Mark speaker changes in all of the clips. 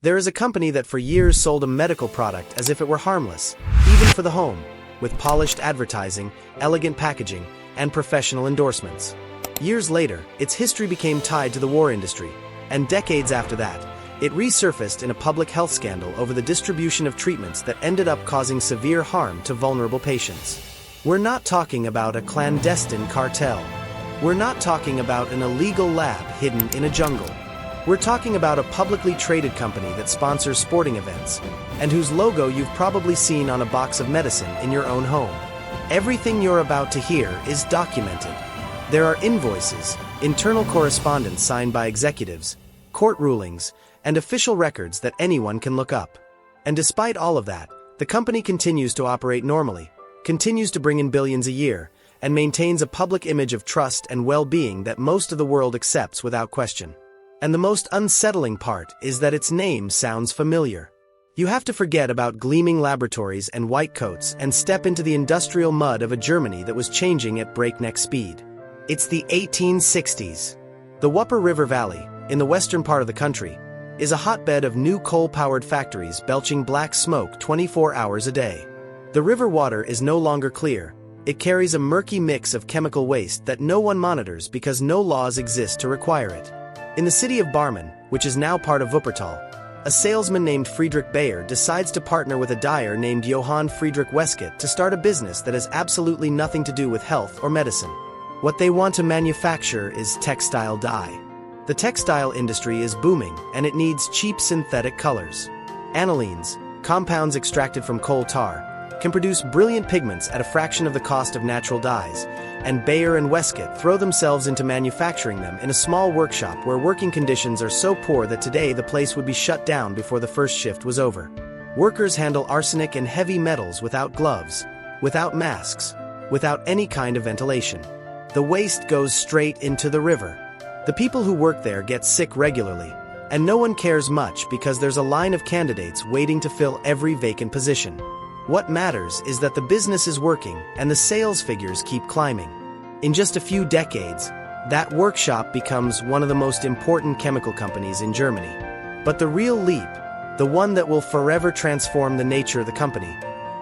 Speaker 1: There is a company that for years sold a medical product as if it were harmless, even for the home, with polished advertising, elegant packaging, and professional endorsements. Years later, its history became tied to the war industry, and decades after that, it resurfaced in a public health scandal over the distribution of treatments that ended up causing severe harm to vulnerable patients. We're not talking about a clandestine cartel. We're not talking about an illegal lab hidden in a jungle. We're talking about a publicly traded company that sponsors sporting events, and whose logo you've probably seen on a box of medicine in your own home. Everything you're about to hear is documented. There are invoices, internal correspondence signed by executives, court rulings, and official records that anyone can look up. And despite all of that, the company continues to operate normally, continues to bring in billions a year, and maintains a public image of trust and well-being that most of the world accepts without question. And the most unsettling part is that its name sounds familiar. You have to forget about gleaming laboratories and white coats and step into the industrial mud of a Germany that was changing at breakneck speed. It's the 1860s. The Wupper River Valley, in the western part of the country, is a hotbed of new coal-powered factories belching black smoke 24 hours a day. The river water is no longer clear. It carries a murky mix of chemical waste that no one monitors because no laws exist to require it. In the city of Barmen, which is now part of Wuppertal, a salesman named Friedrich Bayer decides to partner with a dyer named Johann Friedrich Weskett to start a business that has absolutely nothing to do with health or medicine. What they want to manufacture is textile dye. The textile industry is booming, and it needs cheap synthetic colors. Anilines, compounds extracted from coal tar, can produce brilliant pigments at a fraction of the cost of natural dyes, and Bayer and Weskett throw themselves into manufacturing them in a small workshop where working conditions are so poor that today the place would be shut down before the first shift was over. Workers handle arsenic and heavy metals without gloves, without masks, without any kind of ventilation. The waste goes straight into the river. The people who work there get sick regularly, and no one cares much because there's a line of candidates waiting to fill every vacant position. What matters is that the business is working and the sales figures keep climbing. In just a few decades, that workshop becomes one of the most important chemical companies in Germany. But the real leap, the one that will forever transform the nature of the company,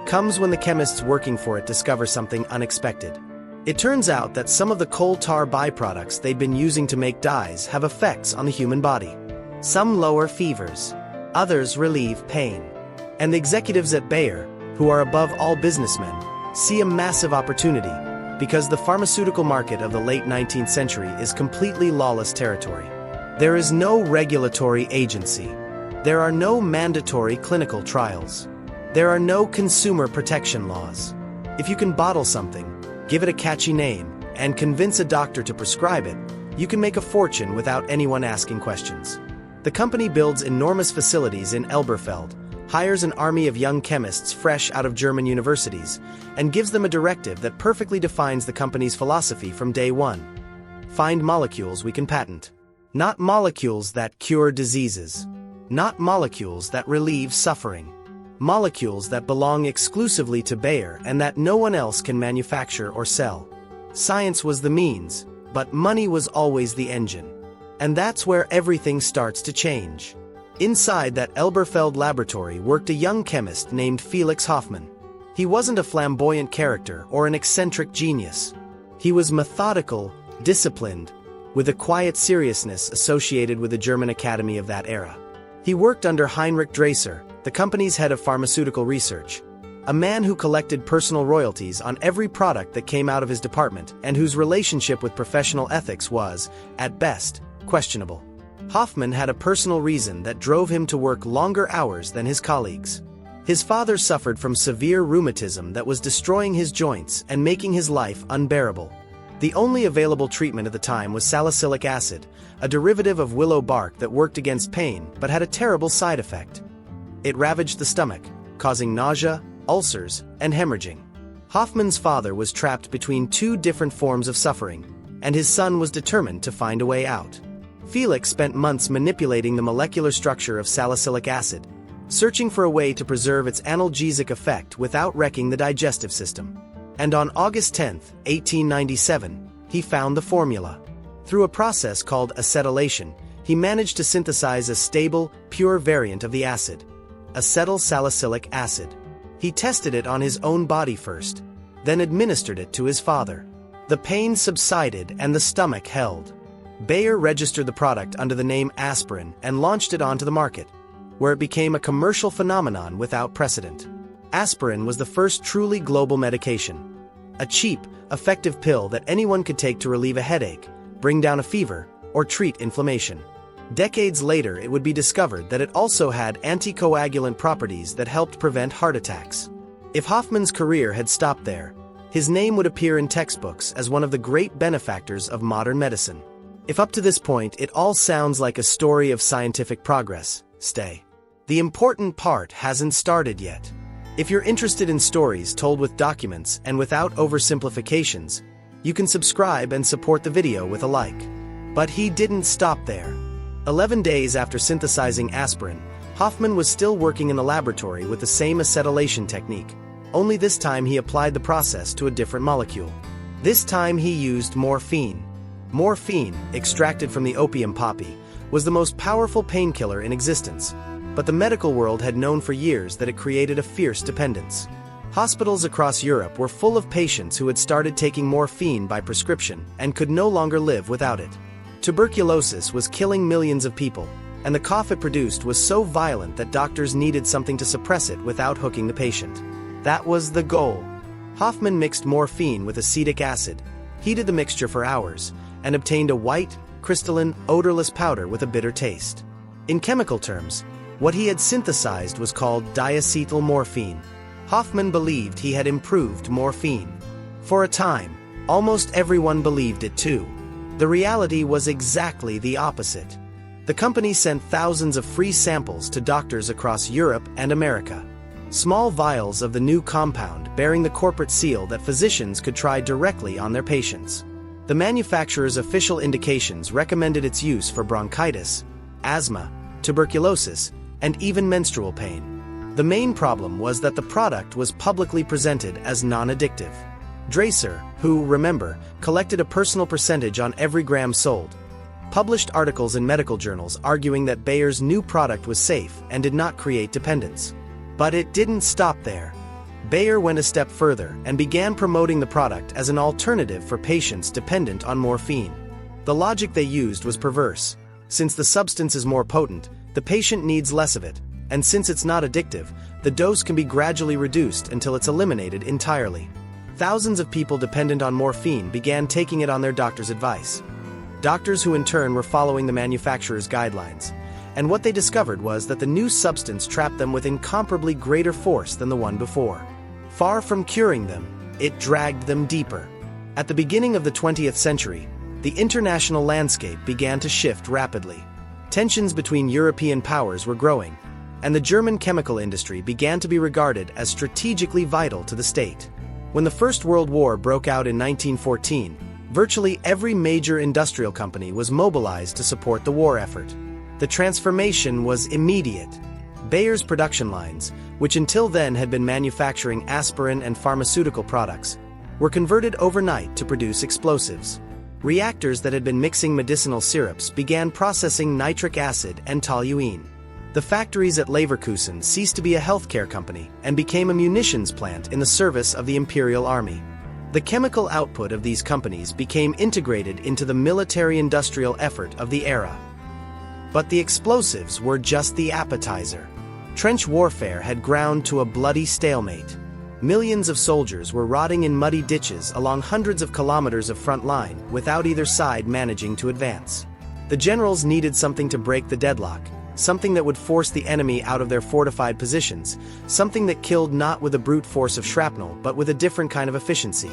Speaker 1: comes when the chemists working for it discover something unexpected. It turns out that some of the coal tar byproducts they'd been using to make dyes have effects on the human body. Some lower fevers, others relieve pain. And the executives at Bayer, who are above all businessmen, see a massive opportunity because the pharmaceutical market of the late 19th century is completely lawless territory. There is no regulatory agency. There are no mandatory clinical trials. There are no consumer protection laws. If you can bottle something, give it a catchy name, and convince a doctor to prescribe it, you can make a fortune without anyone asking questions. The company builds enormous facilities in Elberfeld, hires an army of young chemists fresh out of German universities, and gives them a directive that perfectly defines the company's philosophy from day one. Find molecules we can patent. Not molecules that cure diseases. Not molecules that relieve suffering. Molecules that belong exclusively to Bayer and that no one else can manufacture or sell. Science was the means, but money was always the engine. And that's where everything starts to change. Inside that Elberfeld laboratory worked a young chemist named Felix Hoffmann. He wasn't a flamboyant character or an eccentric genius. He was methodical, disciplined, with a quiet seriousness associated with the German Academy of that era. He worked under Heinrich Draeser, the company's head of pharmaceutical research, a man who collected personal royalties on every product that came out of his department and whose relationship with professional ethics was, at best, questionable. Hoffmann had a personal reason that drove him to work longer hours than his colleagues. His father suffered from severe rheumatism that was destroying his joints and making his life unbearable. The only available treatment at the time was salicylic acid, a derivative of willow bark that worked against pain but had a terrible side effect. It ravaged the stomach, causing nausea, ulcers, and hemorrhaging. Hoffmann's father was trapped between two different forms of suffering, and his son was determined to find a way out. Felix spent months manipulating the molecular structure of salicylic acid, searching for a way to preserve its analgesic effect without wrecking the digestive system. And on August 10, 1897, he found the formula. Through a process called acetylation, he managed to synthesize a stable, pure variant of the acid, acetylsalicylic acid. He tested it on his own body first, then administered it to his father. The pain subsided and the stomach held. Bayer registered the product under the name Aspirin and launched it onto the market, where it became a commercial phenomenon without precedent. Aspirin was the first truly global medication. A cheap, effective pill that anyone could take to relieve a headache, bring down a fever, or treat inflammation. Decades later, it would be discovered that it also had anticoagulant properties that helped prevent heart attacks. If Hoffman's career had stopped there, his name would appear in textbooks as one of the great benefactors of modern medicine. If up to this point it all sounds like a story of scientific progress, stay. The important part hasn't started yet. If you're interested in stories told with documents and without oversimplifications, you can subscribe and support the video with a like. But he didn't stop there. 11 days after synthesizing aspirin, Hoffman was still working in the laboratory with the same acetylation technique, only this time he applied the process to a different molecule. This time he used morphine. Morphine, extracted from the opium poppy, was the most powerful painkiller in existence, but the medical world had known for years that it created a fierce dependence. Hospitals across Europe were full of patients who had started taking morphine by prescription and could no longer live without it. Tuberculosis was killing millions of people, and the cough it produced was so violent that doctors needed something to suppress it without hooking the patient. That was the goal. Hoffman mixed morphine with acetic acid, heated the mixture for hours, and obtained a white, crystalline, odorless powder with a bitter taste. In chemical terms, what he had synthesized was called diacetyl morphine. Hoffman believed he had improved morphine. For a time, almost everyone believed it too. The reality was exactly the opposite. The company sent thousands of free samples to doctors across Europe and America. Small vials of the new compound bearing the corporate seal that physicians could try directly on their patients. The manufacturer's official indications recommended its use for bronchitis, asthma, tuberculosis, and even menstrual pain. The main problem was that the product was publicly presented as non-addictive. Dracer, who, remember, collected a personal percentage on every gram sold, published articles in medical journals arguing that Bayer's new product was safe and did not create dependence. But it didn't stop there. Bayer went a step further and began promoting the product as an alternative for patients dependent on morphine. The logic they used was perverse. Since the substance is more potent, the patient needs less of it, and since it's not addictive, the dose can be gradually reduced until it's eliminated entirely. Thousands of people dependent on morphine began taking it on their doctor's advice. Doctors who in turn were following the manufacturer's guidelines. And what they discovered was that the new substance trapped them with incomparably greater force than the one before. Far from curing them, it dragged them deeper. At the beginning of the 20th century, the international landscape began to shift rapidly. Tensions between European powers were growing, and the German chemical industry began to be regarded as strategically vital to the state. When the First World War broke out in 1914, virtually every major industrial company was mobilized to support the war effort. The transformation was immediate. Bayer's production lines, which until then had been manufacturing aspirin and pharmaceutical products, were converted overnight to produce explosives. Reactors that had been mixing medicinal syrups began processing nitric acid and toluene. The factories at Leverkusen ceased to be a healthcare company and became a munitions plant in the service of the Imperial Army. The chemical output of these companies became integrated into the military-industrial effort of the era. But the explosives were just the appetizer. Trench warfare had ground to a bloody stalemate. Millions of soldiers were rotting in muddy ditches along hundreds of kilometers of front line without either side managing to advance. The generals needed something to break the deadlock, something that would force the enemy out of their fortified positions, something that killed not with the brute force of shrapnel but with a different kind of efficiency,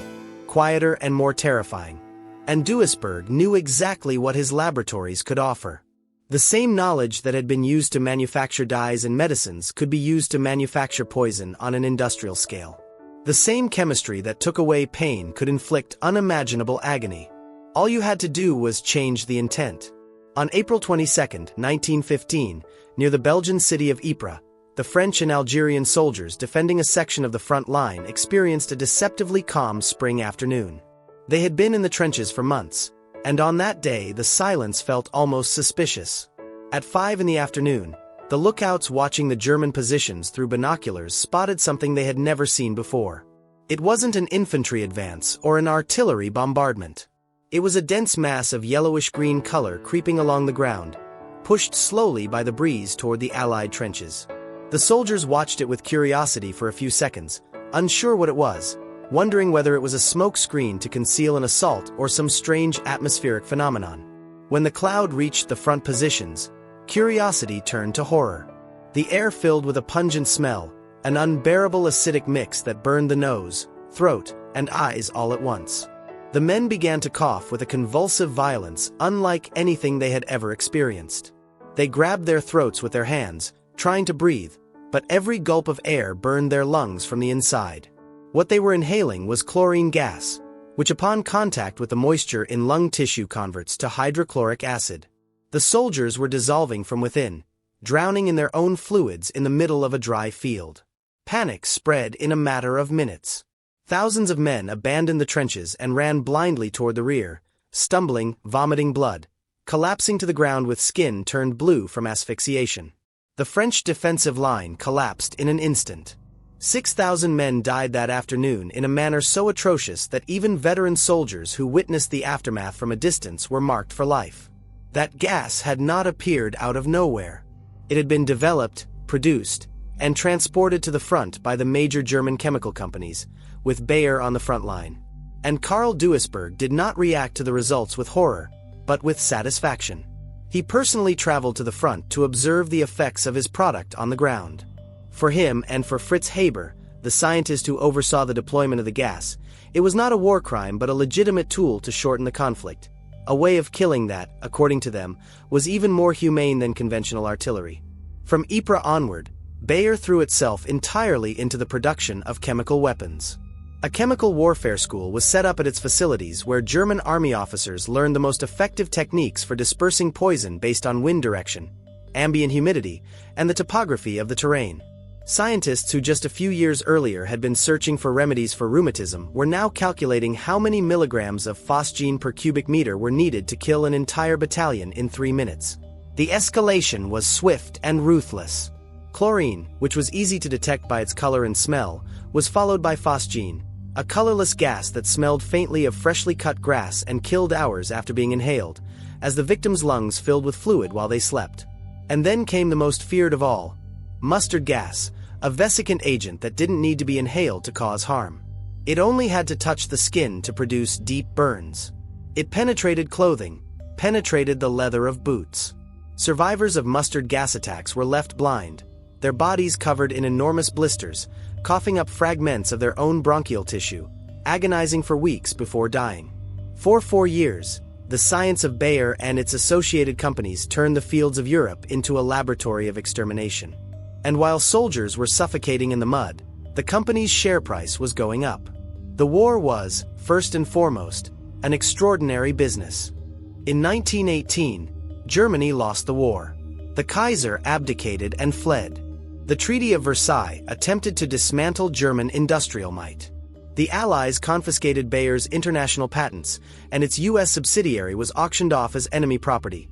Speaker 1: quieter and more terrifying. And Duisburg knew exactly what his laboratories could offer. The same knowledge that had been used to manufacture dyes and medicines could be used to manufacture poison on an industrial scale. The same chemistry that took away pain could inflict unimaginable agony. All you had to do was change the intent. On April 22, 1915, near the Belgian city of Ypres, the French and Algerian soldiers defending a section of the front line experienced a deceptively calm spring afternoon. They had been in the trenches for months, And on that day, the silence felt almost suspicious. At 5 in the afternoon, the lookouts watching the German positions through binoculars spotted something they had never seen before. It wasn't an infantry advance or an artillery bombardment. It was a dense mass of yellowish-green color creeping along the ground, pushed slowly by the breeze toward the Allied trenches. The soldiers watched it with curiosity for a few seconds, unsure what it was, wondering whether it was a smoke screen to conceal an assault or some strange atmospheric phenomenon. When the cloud reached the front positions, curiosity turned to horror. The air filled with a pungent smell, an unbearable acidic mix that burned the nose, throat, and eyes all at once. The men began to cough with a convulsive violence unlike anything they had ever experienced. They grabbed their throats with their hands, trying to breathe, but every gulp of air burned their lungs from the inside. What they were inhaling was chlorine gas, which upon contact with the moisture in lung tissue converts to hydrochloric acid. The soldiers were dissolving from within, drowning in their own fluids in the middle of a dry field. Panic spread in a matter of minutes. Thousands of men abandoned the trenches and ran blindly toward the rear, stumbling, vomiting blood, collapsing to the ground with skin turned blue from asphyxiation. The French defensive line collapsed in an instant. 6,000 men died that afternoon in a manner so atrocious that even veteran soldiers who witnessed the aftermath from a distance were marked for life. That gas had not appeared out of nowhere. It had been developed, produced, and transported to the front by the major German chemical companies, with Bayer on the front line. And Karl Duisberg did not react to the results with horror, but with satisfaction. He personally traveled to the front to observe the effects of his product on the ground. For him and for Fritz Haber, the scientist who oversaw the deployment of the gas, it was not a war crime but a legitimate tool to shorten the conflict, a way of killing that, according to them, was even more humane than conventional artillery. From Ypres onward, Bayer threw itself entirely into the production of chemical weapons. A chemical warfare school was set up at its facilities where German army officers learned the most effective techniques for dispersing poison based on wind direction, ambient humidity, and the topography of the terrain. Scientists who just a few years earlier had been searching for remedies for rheumatism were now calculating how many milligrams of phosgene per cubic meter were needed to kill an entire battalion in 3 minutes. The escalation was swift and ruthless. Chlorine, which was easy to detect by its color and smell, was followed by phosgene, a colorless gas that smelled faintly of freshly cut grass and killed hours after being inhaled, as the victim's lungs filled with fluid while they slept. And then came the most feared of all, mustard gas, a vesicant agent that didn't need to be inhaled to cause harm. It only had to touch the skin to produce deep burns. It penetrated clothing, penetrated the leather of boots. Survivors of mustard gas attacks were left blind, their bodies covered in enormous blisters, coughing up fragments of their own bronchial tissue, agonizing for weeks before dying. For 4 years, the science of Bayer and its associated companies turned the fields of Europe into a laboratory of extermination. And while soldiers were suffocating in the mud, the company's share price was going up. The war was, first and foremost, an extraordinary business. In 1918, Germany lost the war. The Kaiser abdicated and fled. The Treaty of Versailles attempted to dismantle German industrial might. The Allies confiscated Bayer's international patents, and its U.S. subsidiary was auctioned off as enemy property,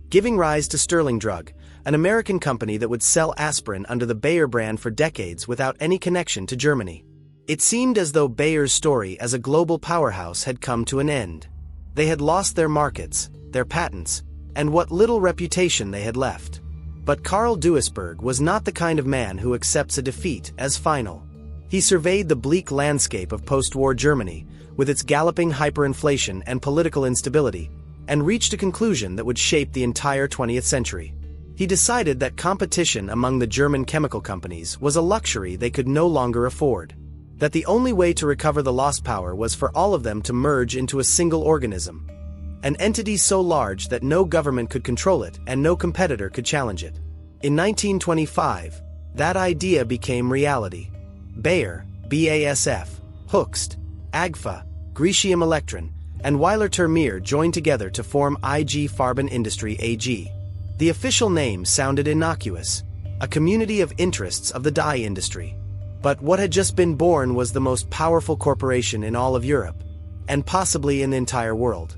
Speaker 1: giving rise to Sterling Drug, an American company that would sell aspirin under the Bayer brand for decades without any connection to Germany. It seemed as though Bayer's story as a global powerhouse had come to an end. They had lost their markets, their patents, and what little reputation they had left. But Karl Duisberg was not the kind of man who accepts a defeat as final. He surveyed the bleak landscape of post-war Germany, with its galloping hyperinflation and political instability, and reached a conclusion that would shape the entire 20th century. He decided that competition among the German chemical companies was a luxury they could no longer afford. That the only way to recover the lost power was for all of them to merge into a single organism. An entity so large that no government could control it and no competitor could challenge it. In 1925, that idea became reality. Bayer, BASF, Hoechst, Agfa, Grecium Electron, and Weiler Termeer joined together to form IG Farben Industry AG. The official name sounded innocuous, a community of interests of the dye industry. But what had just been born was the most powerful corporation in all of Europe, and possibly in the entire world.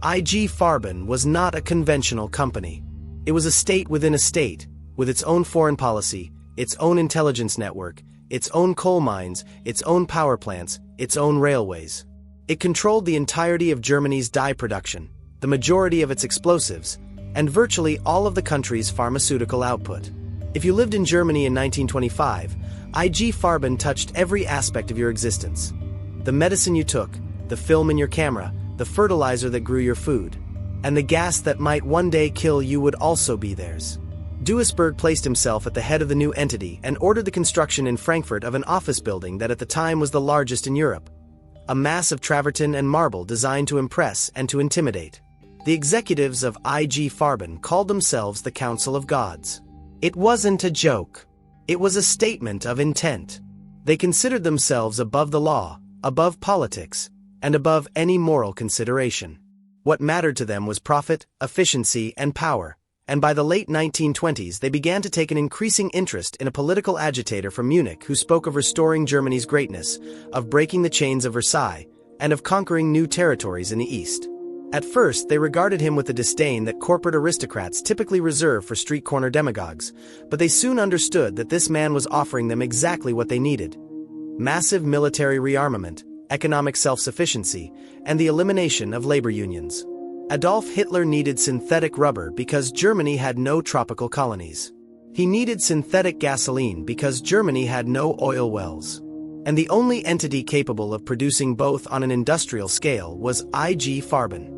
Speaker 1: IG Farben was not a conventional company. It was a state within a state, with its own foreign policy, its own intelligence network, its own coal mines, its own power plants, its own railways. It controlled the entirety of Germany's dye production, the majority of its explosives, and virtually all of the country's pharmaceutical output. If you lived in Germany in 1925, IG Farben touched every aspect of your existence. The medicine you took, the film in your camera, the fertilizer that grew your food, and the gas that might one day kill you would also be theirs. Duisburg placed himself at the head of the new entity and ordered the construction in Frankfurt of an office building that at the time was the largest in Europe. A mass of travertine and marble designed to impress and to intimidate. The executives of IG Farben called themselves the Council of Gods. It wasn't a joke. It was a statement of intent. They considered themselves above the law, above politics, and above any moral consideration. What mattered to them was profit, efficiency, and power, and by the late 1920s they began to take an increasing interest in a political agitator from Munich who spoke of restoring Germany's greatness, of breaking the chains of Versailles, and of conquering new territories in the East. At first, they regarded him with the disdain that corporate aristocrats typically reserve for street corner demagogues, but they soon understood that this man was offering them exactly what they needed: massive military rearmament, economic self-sufficiency, and the elimination of labor unions. Adolf Hitler needed synthetic rubber because Germany had no tropical colonies. He needed synthetic gasoline because Germany had no oil wells. And the only entity capable of producing both on an industrial scale was IG Farben.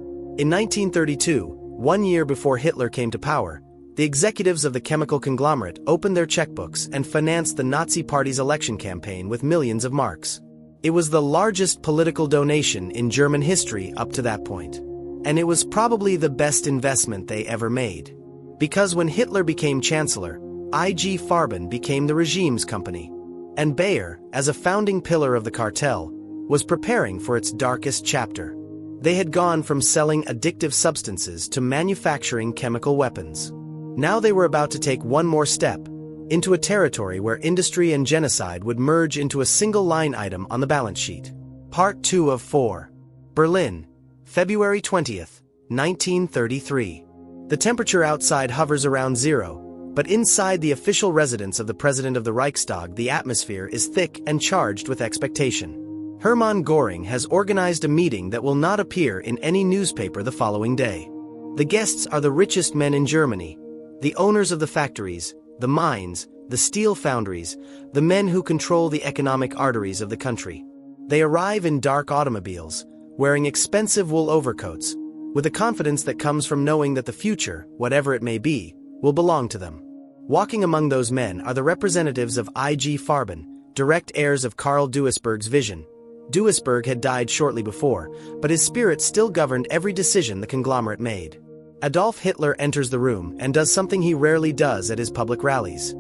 Speaker 1: In 1932, 1 year before Hitler came to power, the executives of the chemical conglomerate opened their checkbooks and financed the Nazi Party's election campaign with millions of marks. It was the largest political donation in German history up to that point. And it was probably the best investment they ever made. Because when Hitler became chancellor, IG Farben became the regime's company. And Bayer, as a founding pillar of the cartel, was preparing for its darkest chapter. They had gone from selling addictive substances to manufacturing chemical weapons. Now they were about to take one more step, into a territory where industry and genocide would merge into a single line item on the balance sheet. Part 2 of 4. Berlin, February 20th, 1933. The temperature outside hovers around zero, but inside the official residence of the President of the Reichstag the atmosphere is thick and charged with expectation. Hermann Göring has organized a meeting that will not appear in any newspaper the following day. The guests are the richest men in Germany, the owners of the factories, the mines, the steel foundries, the men who control the economic arteries of the country. They arrive in dark automobiles, wearing expensive wool overcoats, with a confidence that comes from knowing that the future, whatever it may be, will belong to them. Walking among those men are the representatives of IG Farben, direct heirs of Karl Duisberg's vision. Duisberg had died shortly before, but his spirit still governed every decision the conglomerate made. Adolf Hitler enters the room and does something he rarely does at his public rallies.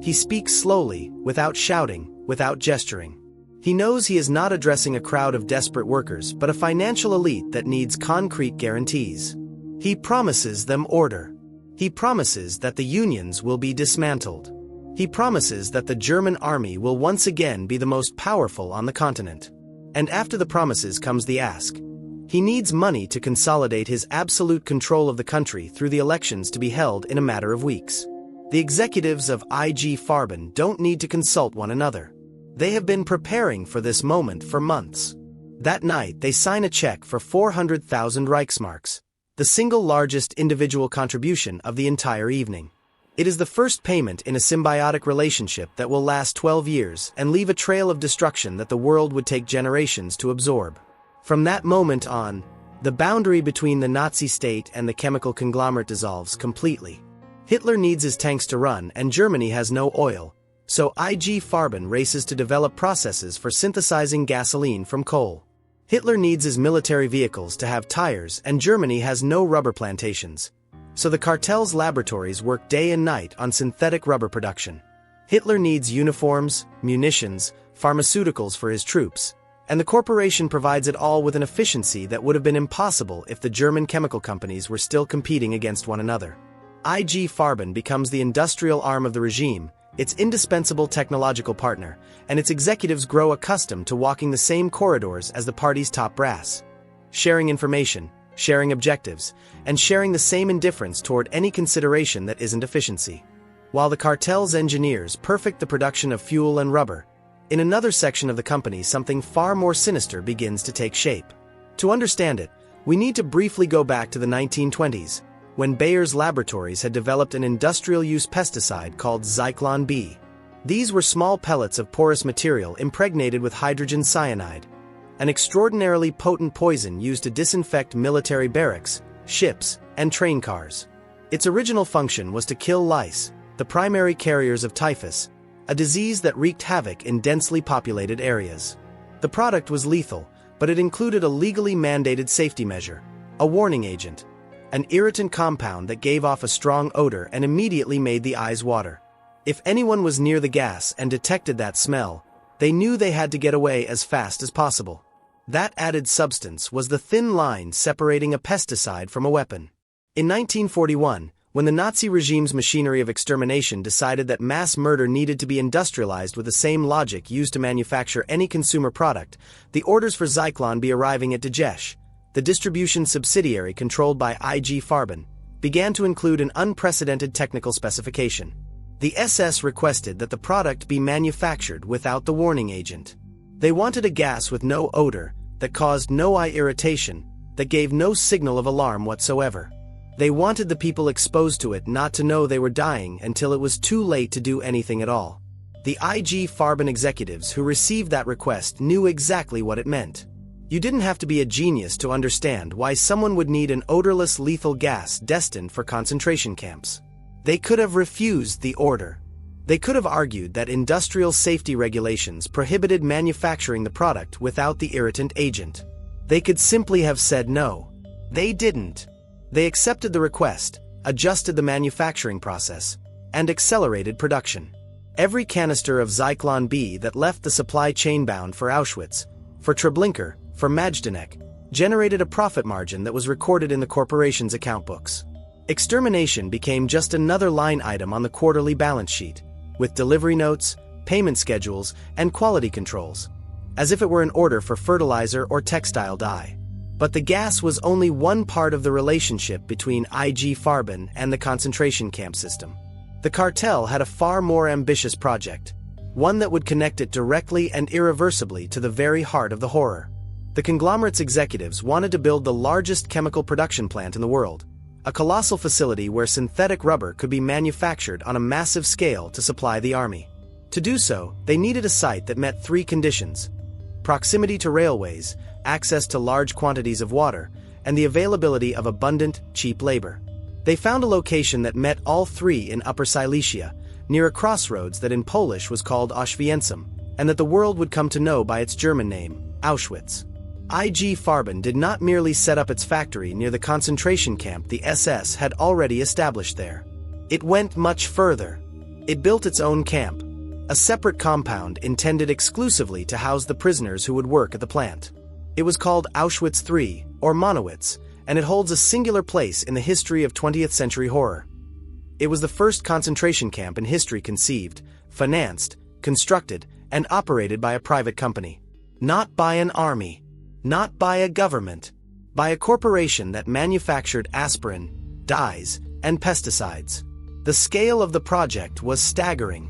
Speaker 1: He speaks slowly, without shouting, without gesturing. He knows he is not addressing a crowd of desperate workers but a financial elite that needs concrete guarantees. He promises them order. He promises that the unions will be dismantled. He promises that the German army will once again be the most powerful on the continent. And after the promises comes the ask. He needs money to consolidate his absolute control of the country through the elections to be held in a matter of weeks. The executives of IG Farben don't need to consult one another. They have been preparing for this moment for months. That night they sign a check for 400,000 Reichsmarks, the single largest individual contribution of the entire evening. It is the first payment in a symbiotic relationship that will last 12 years and leave a trail of destruction that the world would take generations to absorb. From that moment on, the boundary between the Nazi state and the chemical conglomerate dissolves completely. Hitler needs his tanks to run and Germany has no oil, so IG Farben races to develop processes for synthesizing gasoline from coal. Hitler needs his military vehicles to have tires and Germany has no rubber plantations, so the cartel's laboratories work day and night on synthetic rubber production. Hitler needs uniforms, munitions, pharmaceuticals for his troops, and the corporation provides it all with an efficiency that would have been impossible if the German chemical companies were still competing against one another. IG Farben becomes the industrial arm of the regime, its indispensable technological partner, and its executives grow accustomed to walking the same corridors as the party's top brass. Sharing information, sharing objectives, and sharing the same indifference toward any consideration that isn't efficiency. While the cartel's engineers perfect the production of fuel and rubber, in another section of the company something far more sinister begins to take shape. To understand it, we need to briefly go back to the 1920s, when Bayer's laboratories had developed an industrial-use pesticide called Zyklon B. These were small pellets of porous material impregnated with hydrogen cyanide, an extraordinarily potent poison used to disinfect military barracks, ships, and train cars. Its original function was to kill lice, the primary carriers of typhus, a disease that wreaked havoc in densely populated areas. The product was lethal, but it included a legally mandated safety measure, a warning agent, an irritant compound that gave off a strong odor and immediately made the eyes water. If anyone was near the gas and detected that smell, they knew they had to get away as fast as possible. That added substance was the thin line separating a pesticide from a weapon. In 1941, when the Nazi regime's machinery of extermination decided that mass murder needed to be industrialized with the same logic used to manufacture any consumer product, the orders for Zyklon B arriving at Dagesh, the distribution subsidiary controlled by IG Farben, began to include an unprecedented technical specification. The SS requested that the product be manufactured without the warning agent. They wanted a gas with no odor, that caused no eye irritation, that gave no signal of alarm whatsoever. They wanted the people exposed to it not to know they were dying until it was too late to do anything at all. The IG Farben executives who received that request knew exactly what it meant. You didn't have to be a genius to understand why someone would need an odorless lethal gas destined for concentration camps. They could have refused the order. They could have argued that industrial safety regulations prohibited manufacturing the product without the irritant agent. They could simply have said no. They didn't. They accepted the request, adjusted the manufacturing process, and accelerated production. Every canister of Zyklon B that left the supply chain bound for Auschwitz, for Treblinka, for Majdanek, generated a profit margin that was recorded in the corporation's account books. Extermination became just another line item on the quarterly balance sheet, with delivery notes, payment schedules, and quality controls, as if it were an order for fertilizer or textile dye. But the gas was only one part of the relationship between IG Farben and the concentration camp system. The cartel had a far more ambitious project, one that would connect it directly and irreversibly to the very heart of the horror. The conglomerate's executives wanted to build the largest chemical production plant in the world, a colossal facility where synthetic rubber could be manufactured on a massive scale to supply the army. To do so, they needed a site that met three conditions: proximity to railways, access to large quantities of water, and the availability of abundant, cheap labor. They found a location that met all three in Upper Silesia, near a crossroads that in Polish was called Oświęcim, and that the world would come to know by its German name, Auschwitz. IG Farben did not merely set up its factory near the concentration camp the SS had already established there. It went much further. It built its own camp, a separate compound intended exclusively to house the prisoners who would work at the plant. It was called Auschwitz III, or Monowitz, and it holds a singular place in the history of 20th century horror. It was the first concentration camp in history conceived, financed, constructed, and operated by a private company. Not by an army. Not by a government. By a corporation that manufactured aspirin, dyes, and pesticides. The scale of the project was staggering.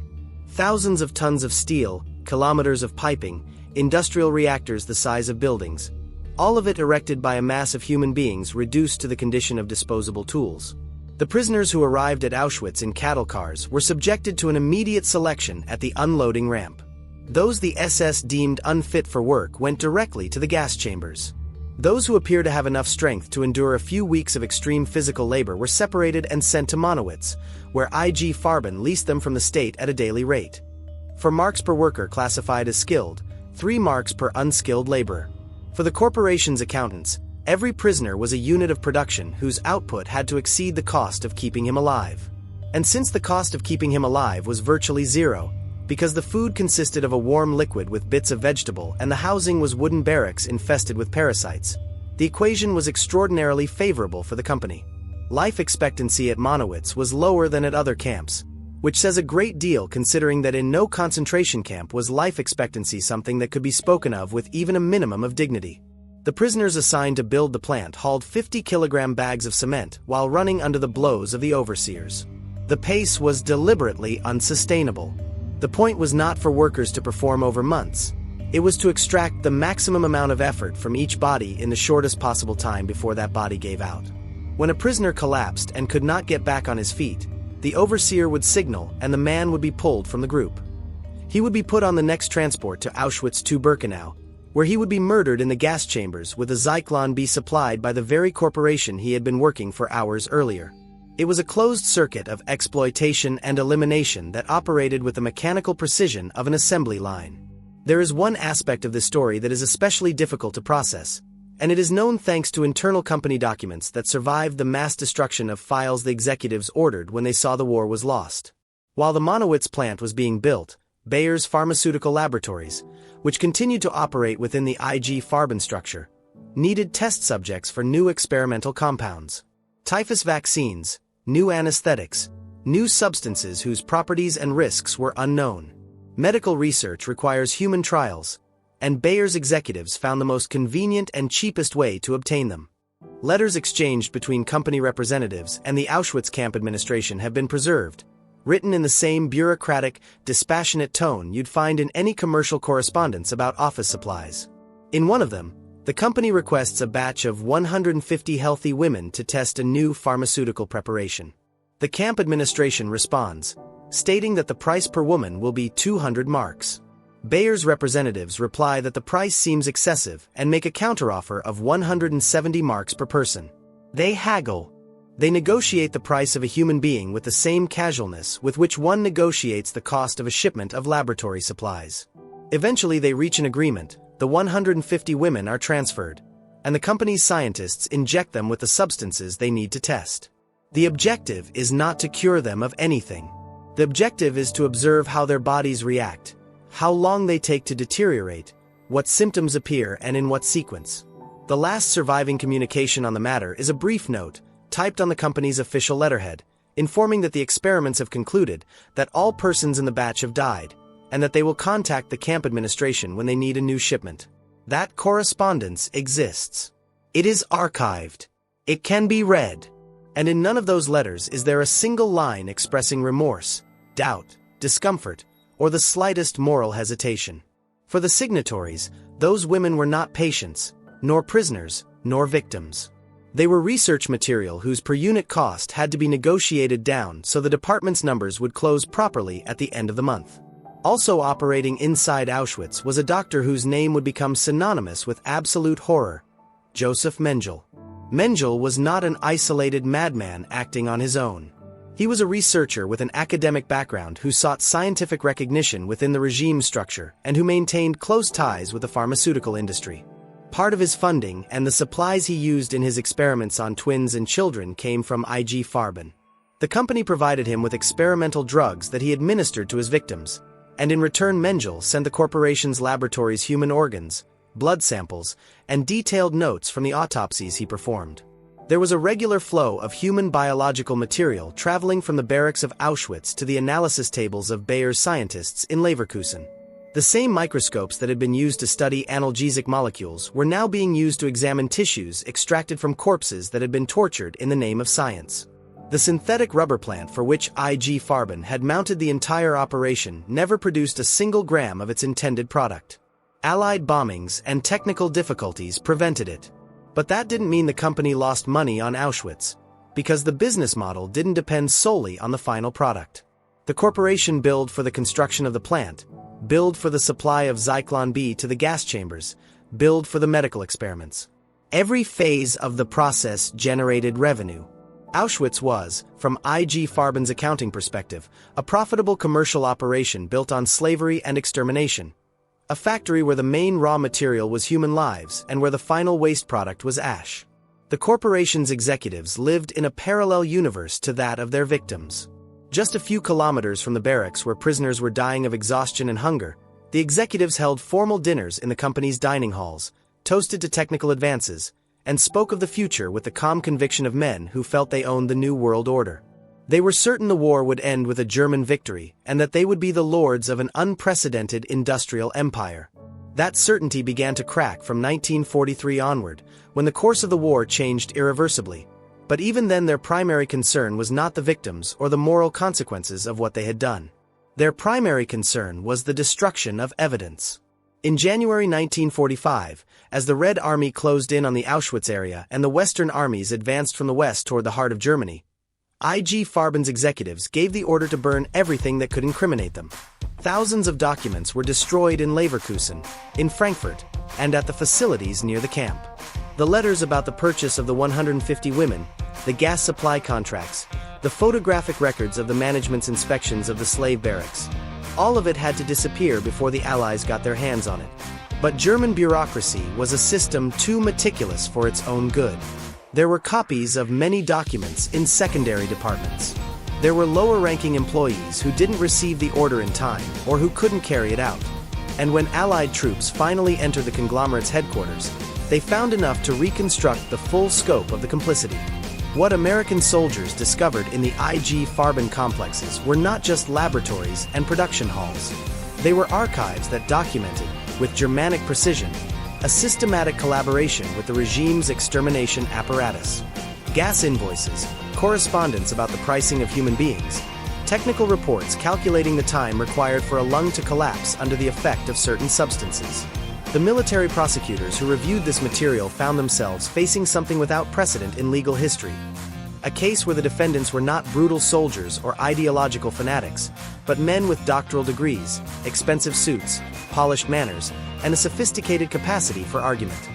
Speaker 1: Thousands of tons of steel, kilometers of piping, industrial reactors the size of buildings. All of it erected by a mass of human beings reduced to the condition of disposable tools. The prisoners who arrived at Auschwitz in cattle cars were subjected to an immediate selection at the unloading ramp. Those the SS deemed unfit for work went directly to the gas chambers. Those who appeared to have enough strength to endure a few weeks of extreme physical labor were separated and sent to Monowitz, where IG Farben leased them from the state at a daily rate. For marks per worker classified as skilled, 3 marks per unskilled laborer. For the corporation's accountants, every prisoner was a unit of production whose output had to exceed the cost of keeping him alive. And since the cost of keeping him alive was virtually zero, because the food consisted of a warm liquid with bits of vegetable and the housing was wooden barracks infested with parasites, the equation was extraordinarily favorable for the company. Life expectancy at Monowitz was lower than at other camps, which says a great deal considering that in no concentration camp was life expectancy something that could be spoken of with even a minimum of dignity. The prisoners assigned to build the plant hauled 50-kilogram bags of cement while running under the blows of the overseers. The pace was deliberately unsustainable. The point was not for workers to perform over months. It was to extract the maximum amount of effort from each body in the shortest possible time before that body gave out. When a prisoner collapsed and could not get back on his feet, the overseer would signal and the man would be pulled from the group. He would be put on the next transport to Auschwitz II-Birkenau, where he would be murdered in the gas chambers with a Zyklon B supplied by the very corporation he had been working for hours earlier. It was a closed circuit of exploitation and elimination that operated with the mechanical precision of an assembly line. There is one aspect of this story that is especially difficult to process, and it is known thanks to internal company documents that survived the mass destruction of files the executives ordered when they saw the war was lost. While the Monowitz plant was being built, Bayer's pharmaceutical laboratories, which continued to operate within the IG Farben structure, needed test subjects for new experimental compounds. Typhus vaccines, new anesthetics, new substances whose properties and risks were unknown. Medical research requires human trials, and Bayer's executives found the most convenient and cheapest way to obtain them. Letters exchanged between company representatives and the Auschwitz camp administration have been preserved, written in the same bureaucratic, dispassionate tone you'd find in any commercial correspondence about office supplies. In one of them, the company requests a batch of 150 healthy women to test a new pharmaceutical preparation. The camp administration responds, stating that the price per woman will be 200 marks. Bayer's representatives reply that the price seems excessive and make a counteroffer of 170 marks per person. They haggle. They negotiate the price of a human being with the same casualness with which one negotiates the cost of a shipment of laboratory supplies. Eventually they reach an agreement, the 150 women are transferred, and the company's scientists inject them with the substances they need to test. The objective is not to cure them of anything. The objective is to observe how their bodies react, how long they take to deteriorate, what symptoms appear and in what sequence. The last surviving communication on the matter is a brief note, typed on the company's official letterhead, informing that the experiments have concluded, that all persons in the batch have died, and that they will contact the camp administration when they need a new shipment. That correspondence exists. It is archived. It can be read. And in none of those letters is there a single line expressing remorse, doubt, discomfort, or the slightest moral hesitation. For the signatories, those women were not patients, nor prisoners, nor victims. They were research material whose per-unit cost had to be negotiated down so the department's numbers would close properly at the end of the month. Also operating inside Auschwitz was a doctor whose name would become synonymous with absolute horror, Joseph Mengele. Mengele was not an isolated madman acting on his own. He was a researcher with an academic background who sought scientific recognition within the regime structure and who maintained close ties with the pharmaceutical industry. Part of his funding and the supplies he used in his experiments on twins and children came from IG Farben. The company provided him with experimental drugs that he administered to his victims, and in return Mengele sent the corporation's laboratories human organs, blood samples, and detailed notes from the autopsies he performed. There was a regular flow of human biological material traveling from the barracks of Auschwitz to the analysis tables of Bayer's scientists in Leverkusen. The same microscopes that had been used to study analgesic molecules were now being used to examine tissues extracted from corpses that had been tortured in the name of science. The synthetic rubber plant for which IG Farben had mounted the entire operation never produced a single gram of its intended product. Allied bombings and technical difficulties prevented it. But that didn't mean the company lost money on Auschwitz, because the business model didn't depend solely on the final product. The corporation billed for the construction of the plant, billed for the supply of Zyklon B to the gas chambers, billed for the medical experiments. Every phase of the process generated revenue. Auschwitz was, from IG Farben's accounting perspective, a profitable commercial operation built on slavery and extermination. A factory where the main raw material was human lives and where the final waste product was ash. The corporation's executives lived in a parallel universe to that of their victims. Just a few kilometers from the barracks where prisoners were dying of exhaustion and hunger, the executives held formal dinners in the company's dining halls, toasted to technical advances, and spoke of the future with the calm conviction of men who felt they owned the new world order. They were certain the war would end with a German victory and that they would be the lords of an unprecedented industrial empire. That certainty began to crack from 1943 onward, when the course of the war changed irreversibly. But even then their primary concern was not the victims or the moral consequences of what they had done. Their primary concern was the destruction of evidence. In January 1945, as the Red Army closed in on the Auschwitz area and the Western armies advanced from the west toward the heart of Germany, IG Farben's executives gave the order to burn everything that could incriminate them. Thousands of documents were destroyed in Leverkusen, in Frankfurt, and at the facilities near the camp. The letters about the purchase of the 150 women, the gas supply contracts, the photographic records of the management's inspections of the slave barracks. All of it had to disappear before the Allies got their hands on it. But German bureaucracy was a system too meticulous for its own good. There were copies of many documents in secondary departments. There were lower-ranking employees who didn't receive the order in time or who couldn't carry it out. And when Allied troops finally entered the conglomerate's headquarters, they found enough to reconstruct the full scope of the complicity. What American soldiers discovered in the IG Farben complexes were not just laboratories and production halls. They were archives that documented, with Germanic precision, a systematic collaboration with the regime's extermination apparatus. Gas invoices, correspondence about the pricing of human beings, technical reports calculating the time required for a lung to collapse under the effect of certain substances. The military prosecutors who reviewed this material found themselves facing something without precedent in legal history. A case where the defendants were not brutal soldiers or ideological fanatics, but men with doctoral degrees, expensive suits, polished manners, and a sophisticated capacity for argument.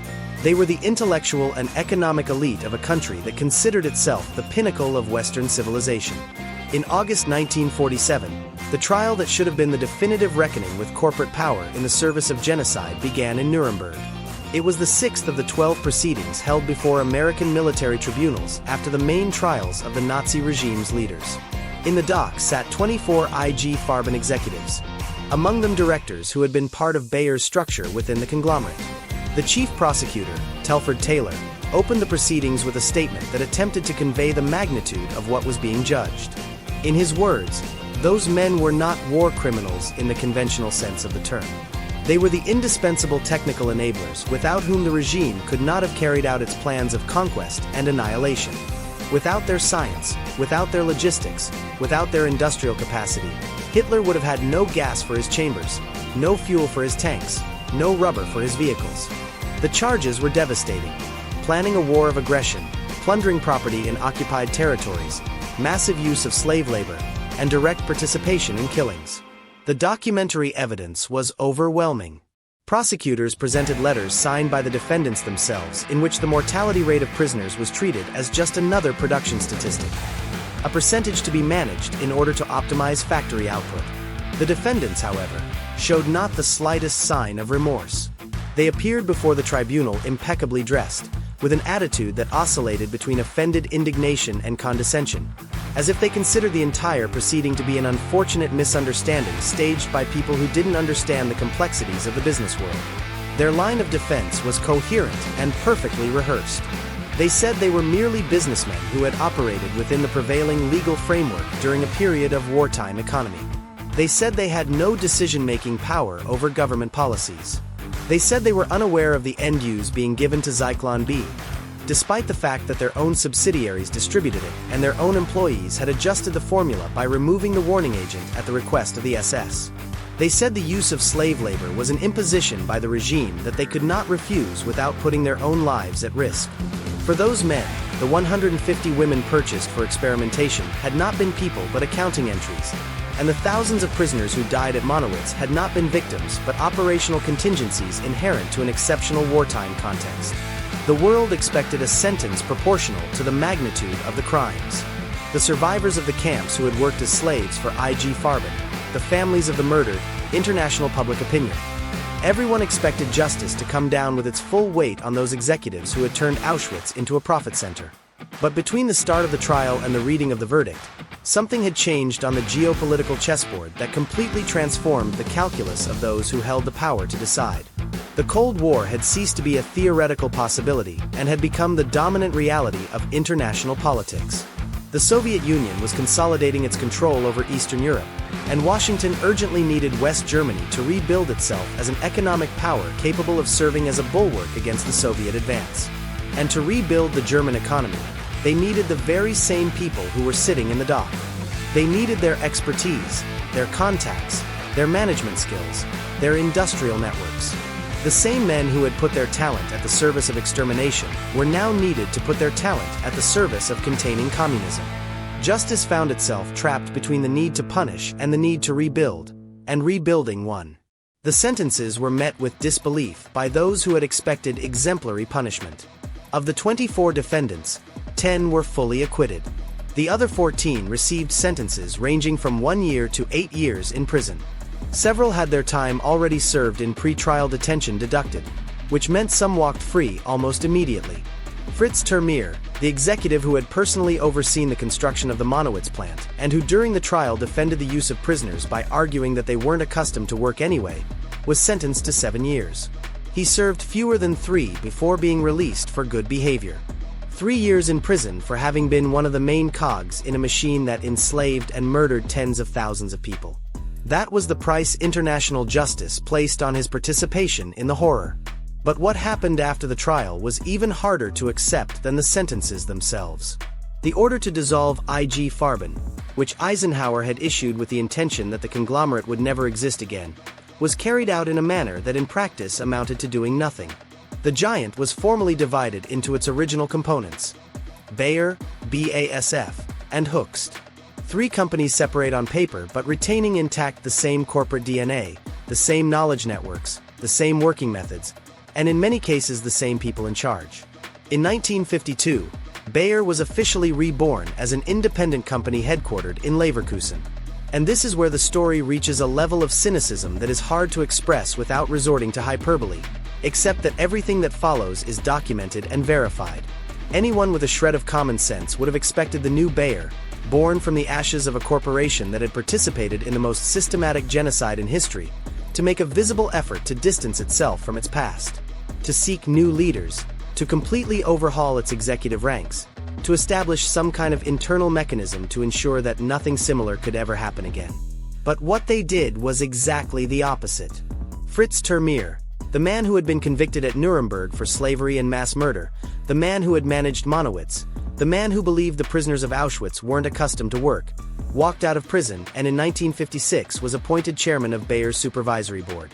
Speaker 1: They were the intellectual and economic elite of a country that considered itself the pinnacle of Western civilization. In August 1947, the trial that should have been the definitive reckoning with corporate power in the service of genocide began in Nuremberg. It was the 6th of the 12 proceedings held before American military tribunals after the main trials of the Nazi regime's leaders. In the dock sat 24 IG Farben executives, among them directors who had been part of Bayer's structure within the conglomerate. The chief prosecutor, Telford Taylor, opened the proceedings with a statement that attempted to convey the magnitude of what was being judged. In his words, those men were not war criminals in the conventional sense of the term. They were the indispensable technical enablers without whom the regime could not have carried out its plans of conquest and annihilation. Without their science, without their logistics, without their industrial capacity, Hitler would have had no gas for his chambers, no fuel for his tanks, no rubber for his vehicles. The charges were devastating: planning a war of aggression, plundering property in occupied territories, massive use of slave labor, and direct participation in killings. The documentary evidence was overwhelming. Prosecutors presented letters signed by the defendants themselves in which the mortality rate of prisoners was treated as just another production statistic, a percentage to be managed in order to optimize factory output. The defendants, however, showed not the slightest sign of remorse. They appeared before the tribunal impeccably dressed, with an attitude that oscillated between offended indignation and condescension, as if they considered the entire proceeding to be an unfortunate misunderstanding staged by people who didn't understand the complexities of the business world. Their line of defense was coherent and perfectly rehearsed. They said they were merely businessmen who had operated within the prevailing legal framework during a period of wartime economy. They said they had no decision-making power over government policies. They said they were unaware of the end use being given to Zyklon B, despite the fact that their own subsidiaries distributed it and their own employees had adjusted the formula by removing the warning agent at the request of the SS. They said the use of slave labor was an imposition by the regime that they could not refuse without putting their own lives at risk. For those men, the 150 women purchased for experimentation had not been people but accounting entries, and the thousands of prisoners who died at Monowitz had not been victims but operational contingencies inherent to an exceptional wartime context. The world expected a sentence proportional to the magnitude of the crimes. The survivors of the camps who had worked as slaves for IG Farben, the families of the murdered, international public opinion. Everyone expected justice to come down with its full weight on those executives who had turned Auschwitz into a profit center. But between the start of the trial and the reading of the verdict, something had changed on the geopolitical chessboard that completely transformed the calculus of those who held the power to decide. The Cold War had ceased to be a theoretical possibility and had become the dominant reality of international politics. The Soviet Union was consolidating its control over Eastern Europe, and Washington urgently needed West Germany to rebuild itself as an economic power capable of serving as a bulwark against the Soviet advance. And to rebuild the German economy, they needed the very same people who were sitting in the dock. They needed their expertise, their contacts, their management skills, their industrial networks. The same men who had put their talent at the service of extermination were now needed to put their talent at the service of containing communism. Justice found itself trapped between the need to punish and the need to rebuild, and rebuilding won. The sentences were met with disbelief by those who had expected exemplary punishment. Of the 24 defendants, 10 were fully acquitted. The other 14 received sentences ranging from 1 year to 8 years in prison. Several had their time already served in pre-trial detention deducted, which meant some walked free almost immediately. Fritz Termeer, the executive who had personally overseen the construction of the Monowitz plant and who during the trial defended the use of prisoners by arguing that they weren't accustomed to work anyway, was sentenced to 7 years. He served fewer than 3 before being released for good behavior. 3 years in prison for having been one of the main cogs in a machine that enslaved and murdered tens of thousands of people. That was the price international justice placed on his participation in the horror. But what happened after the trial was even harder to accept than the sentences themselves. The order to dissolve IG Farben, which Eisenhower had issued with the intention that the conglomerate would never exist again, was carried out in a manner that in practice amounted to doing nothing. The giant was formally divided into its original components: Bayer, BASF, and Hoechst. 3 companies separate on paper but retaining intact the same corporate DNA, the same knowledge networks, the same working methods, and in many cases the same people in charge. In 1952, Bayer was officially reborn as an independent company headquartered in Leverkusen. And this is where the story reaches a level of cynicism that is hard to express without resorting to hyperbole, except that everything that follows is documented and verified. Anyone with a shred of common sense would have expected the new Bayer, born from the ashes of a corporation that had participated in the most systematic genocide in history, to make a visible effort to distance itself from its past, to seek new leaders, to completely overhaul its executive ranks, to establish some kind of internal mechanism to ensure that nothing similar could ever happen again. But what they did was exactly the opposite. Fritz Termeer, the man who had been convicted at Nuremberg for slavery and mass murder, the man who had managed Monowitz, the man who believed the prisoners of Auschwitz weren't accustomed to work, walked out of prison and in 1956 was appointed chairman of Bayer's supervisory board.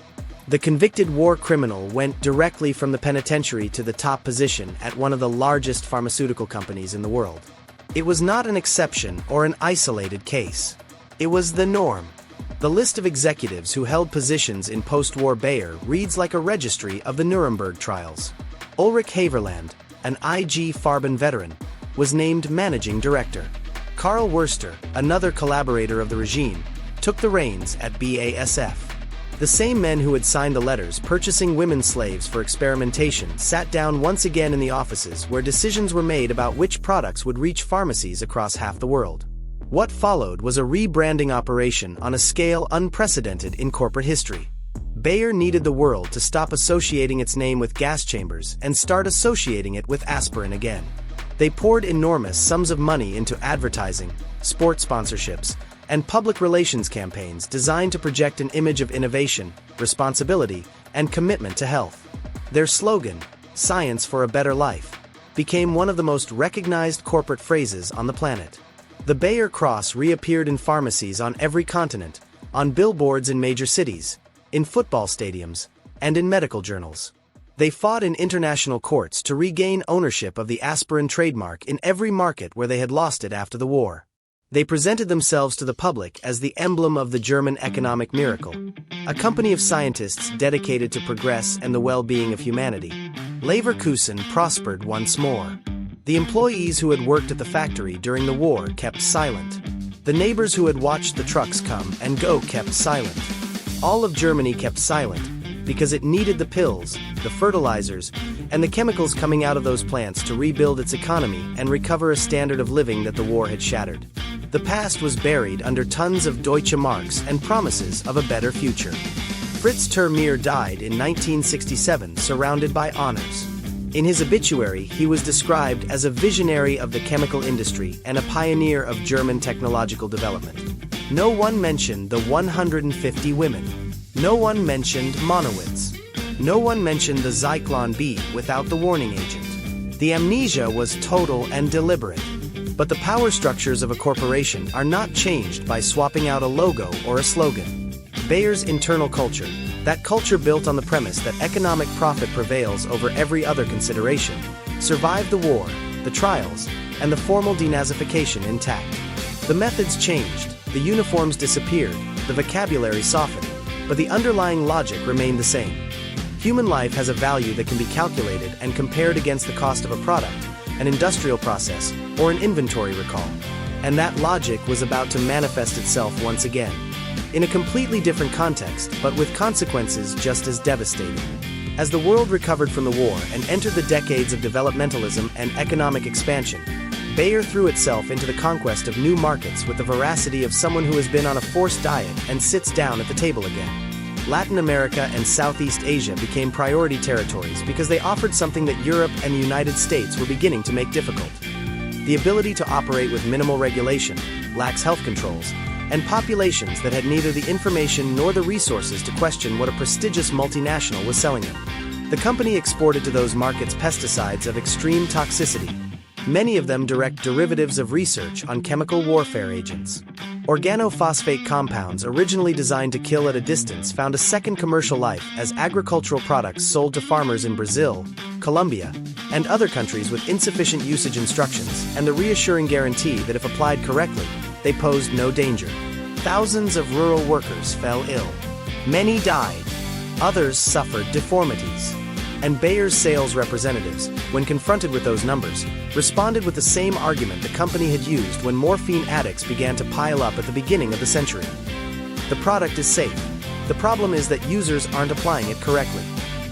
Speaker 1: The convicted war criminal went directly from the penitentiary to the top position at one of the largest pharmaceutical companies in the world. It was not an exception or an isolated case. It was the norm. The list of executives who held positions in post-war Bayer reads like a registry of the Nuremberg trials. Ulrich Haverland, an IG Farben veteran, was named managing director. Karl Wurster, another collaborator of the regime, took the reins at BASF. The same men who had signed the letters purchasing women slaves for experimentation sat down once again in the offices where decisions were made about which products would reach pharmacies across half the world. What followed was a rebranding operation on a scale unprecedented in corporate history. Bayer needed the world to stop associating its name with gas chambers and start associating it with aspirin again. They poured enormous sums of money into advertising, sports sponsorships, and public relations campaigns designed to project an image of innovation, responsibility, and commitment to health. Their slogan, "Science for a Better Life," became one of the most recognized corporate phrases on the planet. The Bayer cross reappeared in pharmacies on every continent, on billboards in major cities, in football stadiums, and in medical journals. They fought in international courts to regain ownership of the aspirin trademark in every market where they had lost it after the war. They presented themselves to the public as the emblem of the German economic miracle, a company of scientists dedicated to progress and the well-being of humanity. Leverkusen prospered once more. The employees who had worked at the factory during the war kept silent. The neighbors who had watched the trucks come and go kept silent. All of Germany kept silent, because it needed the pills, the fertilizers, and the chemicals coming out of those plants to rebuild its economy and recover a standard of living that the war had shattered. The past was buried under tons of Deutsche Marks and promises of a better future. Fritz Termeer died in 1967 surrounded by honors. In his obituary, he was described as a visionary of the chemical industry and a pioneer of German technological development. No one mentioned the 150 women. No one mentioned Monowitz. No one mentioned the Zyklon B without the warning agent. The amnesia was total and deliberate. But the power structures of a corporation are not changed by swapping out a logo or a slogan. Bayer's internal culture, that culture built on the premise that economic profit prevails over every other consideration, survived the war, the trials, and the formal denazification intact. The methods changed, the uniforms disappeared, the vocabulary softened, but the underlying logic remained the same. Human life has a value that can be calculated and compared against the cost of a product, an industrial process, or an inventory recall. And that logic was about to manifest itself once again. In a completely different context, but with consequences just as devastating. As the world recovered from the war and entered the decades of developmentalism and economic expansion, Bayer threw itself into the conquest of new markets with the veracity of someone who has been on a forced diet and sits down at the table again. Latin America and Southeast Asia became priority territories because they offered something that Europe and the United States were beginning to make difficult. The ability to operate with minimal regulation, lax health controls, and populations that had neither the information nor the resources to question what a prestigious multinational was selling them. The company exported to those markets pesticides of extreme toxicity, many of them direct derivatives of research on chemical warfare agents. Organophosphate compounds originally designed to kill at a distance found a second commercial life as agricultural products sold to farmers in Brazil, Colombia, and other countries with insufficient usage instructions and the reassuring guarantee that if applied correctly, they posed no danger. Thousands of rural workers fell ill. Many died. Others suffered deformities. And Bayer's sales representatives, when confronted with those numbers, responded with the same argument the company had used when morphine addicts began to pile up at the beginning of the century. The product is safe. The problem is that users aren't applying it correctly.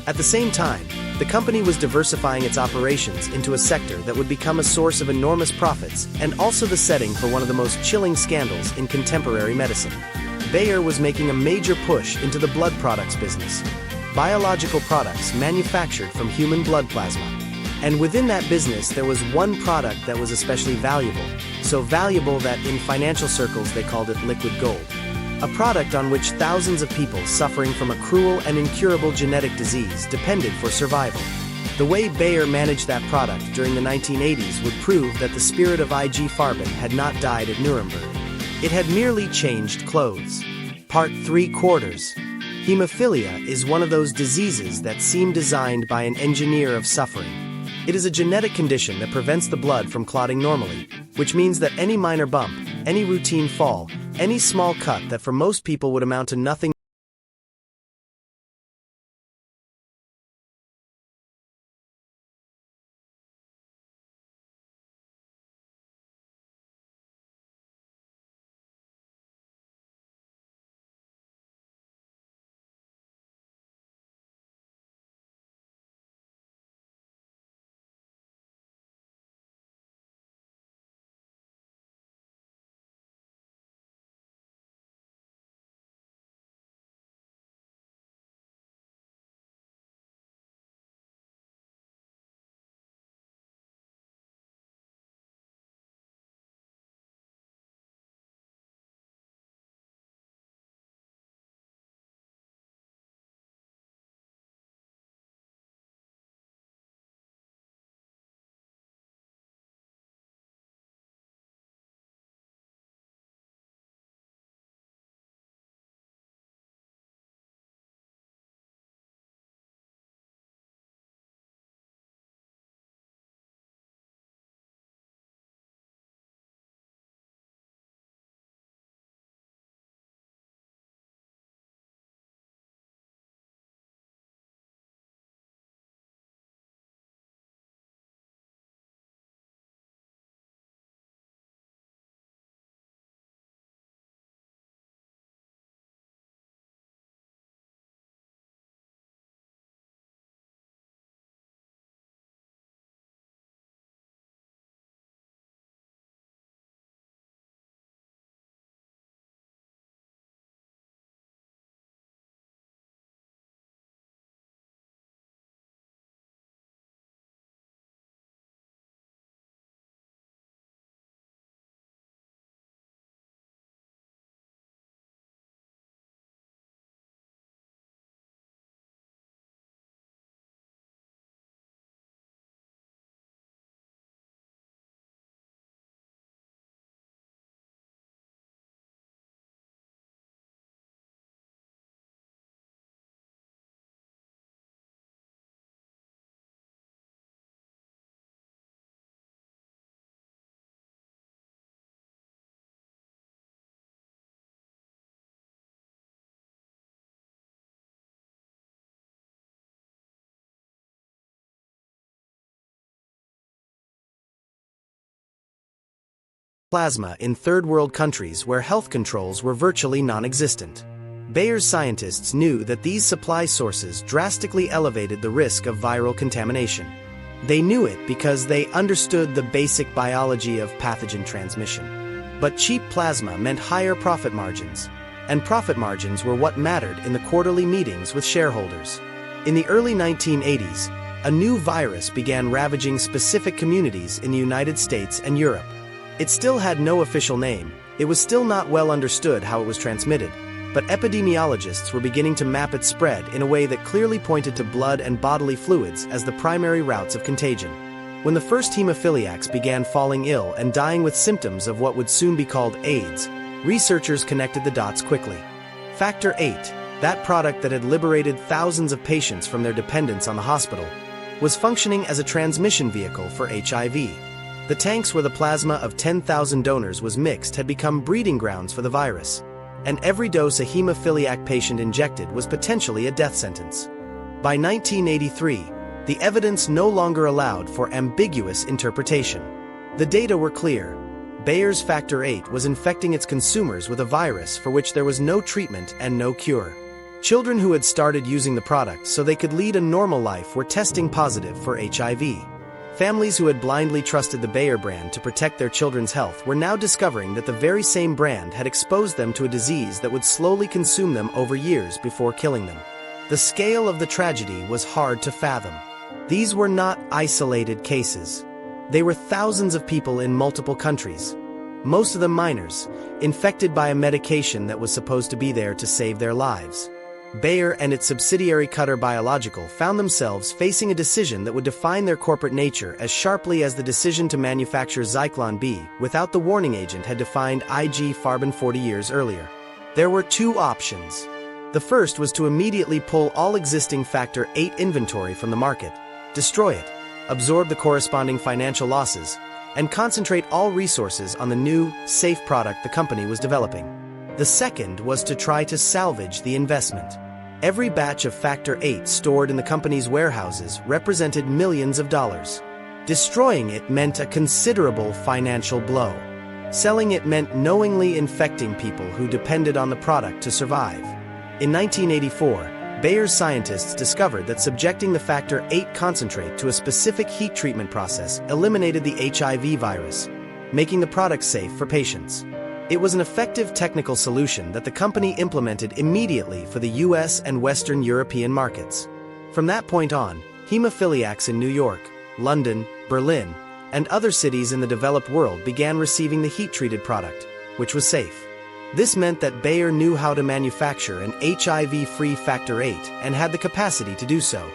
Speaker 1: At the same time, the company was diversifying its operations into a sector that would become a source of enormous profits and also the setting for one of the most chilling scandals in contemporary medicine. Bayer was making a major push into the blood products business. Biological products manufactured from human blood plasma. And within that business there was one product that was especially valuable, so valuable that in financial circles they called it liquid gold. A product on which thousands of people suffering from a cruel and incurable genetic disease depended for survival. The way Bayer managed that product during the 1980s would prove that the spirit of IG Farben had not died at Nuremberg. It had merely changed clothes. Part 3/4. Hemophilia is one of those diseases that seem designed by an engineer of suffering. It is a genetic condition that prevents the blood from clotting normally, which means that any minor bump, any routine fall, any small cut that for most people would amount to nothing plasma in third world countries where health controls were virtually non-existent. Bayer's scientists knew that these supply sources drastically elevated the risk of viral contamination. They knew it because they understood the basic biology of pathogen transmission. But cheap plasma meant higher profit margins, and profit margins were what mattered in the quarterly meetings with shareholders. In the early 1980s, a new virus began ravaging specific communities in the United States and Europe. It still had no official name, it was still not well understood how it was transmitted, but epidemiologists were beginning to map its spread in a way that clearly pointed to blood and bodily fluids as the primary routes of contagion. When the first hemophiliacs began falling ill and dying with symptoms of what would soon be called AIDS, researchers connected the dots quickly. Factor VIII, that product that had liberated thousands of patients from their dependence on the hospital, was functioning as a transmission vehicle for HIV. The tanks where the plasma of 10,000 donors was mixed had become breeding grounds for the virus, and every dose a hemophiliac patient injected was potentially a death sentence. By 1983, the evidence no longer allowed for ambiguous interpretation. The data were clear. Bayer's Factor VIII was infecting its consumers with a virus for which there was no treatment and no cure. Children who had started using the product so they could lead a normal life were testing positive for HIV. Families who had blindly trusted the Bayer brand to protect their children's health were now discovering that the very same brand had exposed them to a disease that would slowly consume them over years before killing them. The scale of the tragedy was hard to fathom. These were not isolated cases. They were thousands of people in multiple countries, most of them minors, infected by a medication that was supposed to be there to save their lives. Bayer and its subsidiary Cutter Biological found themselves facing a decision that would define their corporate nature as sharply as the decision to manufacture Zyklon B without the warning agent had defined IG Farben 40 years earlier. There were two options. The first was to immediately pull all existing Factor VIII inventory from the market, destroy it, absorb the corresponding financial losses, and concentrate all resources on the new, safe product the company was developing. The second was to try to salvage the investment. Every batch of Factor VIII stored in the company's warehouses represented millions of dollars. Destroying it meant a considerable financial blow. Selling it meant knowingly infecting people who depended on the product to survive. In 1984, Bayer's scientists discovered that subjecting the Factor VIII concentrate to a specific heat treatment process eliminated the HIV virus, making the product safe for patients. It was an effective technical solution that the company implemented immediately for the US and Western European markets. From that point on, hemophiliacs in New York, London, Berlin, and other cities in the developed world began receiving the heat-treated product, which was safe. This meant that Bayer knew how to manufacture an HIV-free Factor VIII and had the capacity to do so.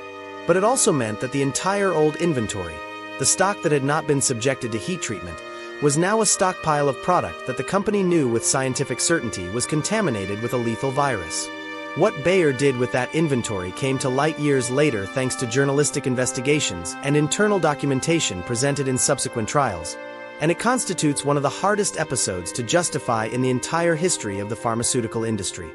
Speaker 1: But it also meant that the entire old inventory, the stock that had not been subjected to heat treatment, was now a stockpile of product that the company knew with scientific certainty was contaminated with a lethal virus. What Bayer did with that inventory came to light years later thanks to journalistic investigations and internal documentation presented in subsequent trials, and it constitutes one of the hardest episodes to justify in the entire history of the pharmaceutical industry.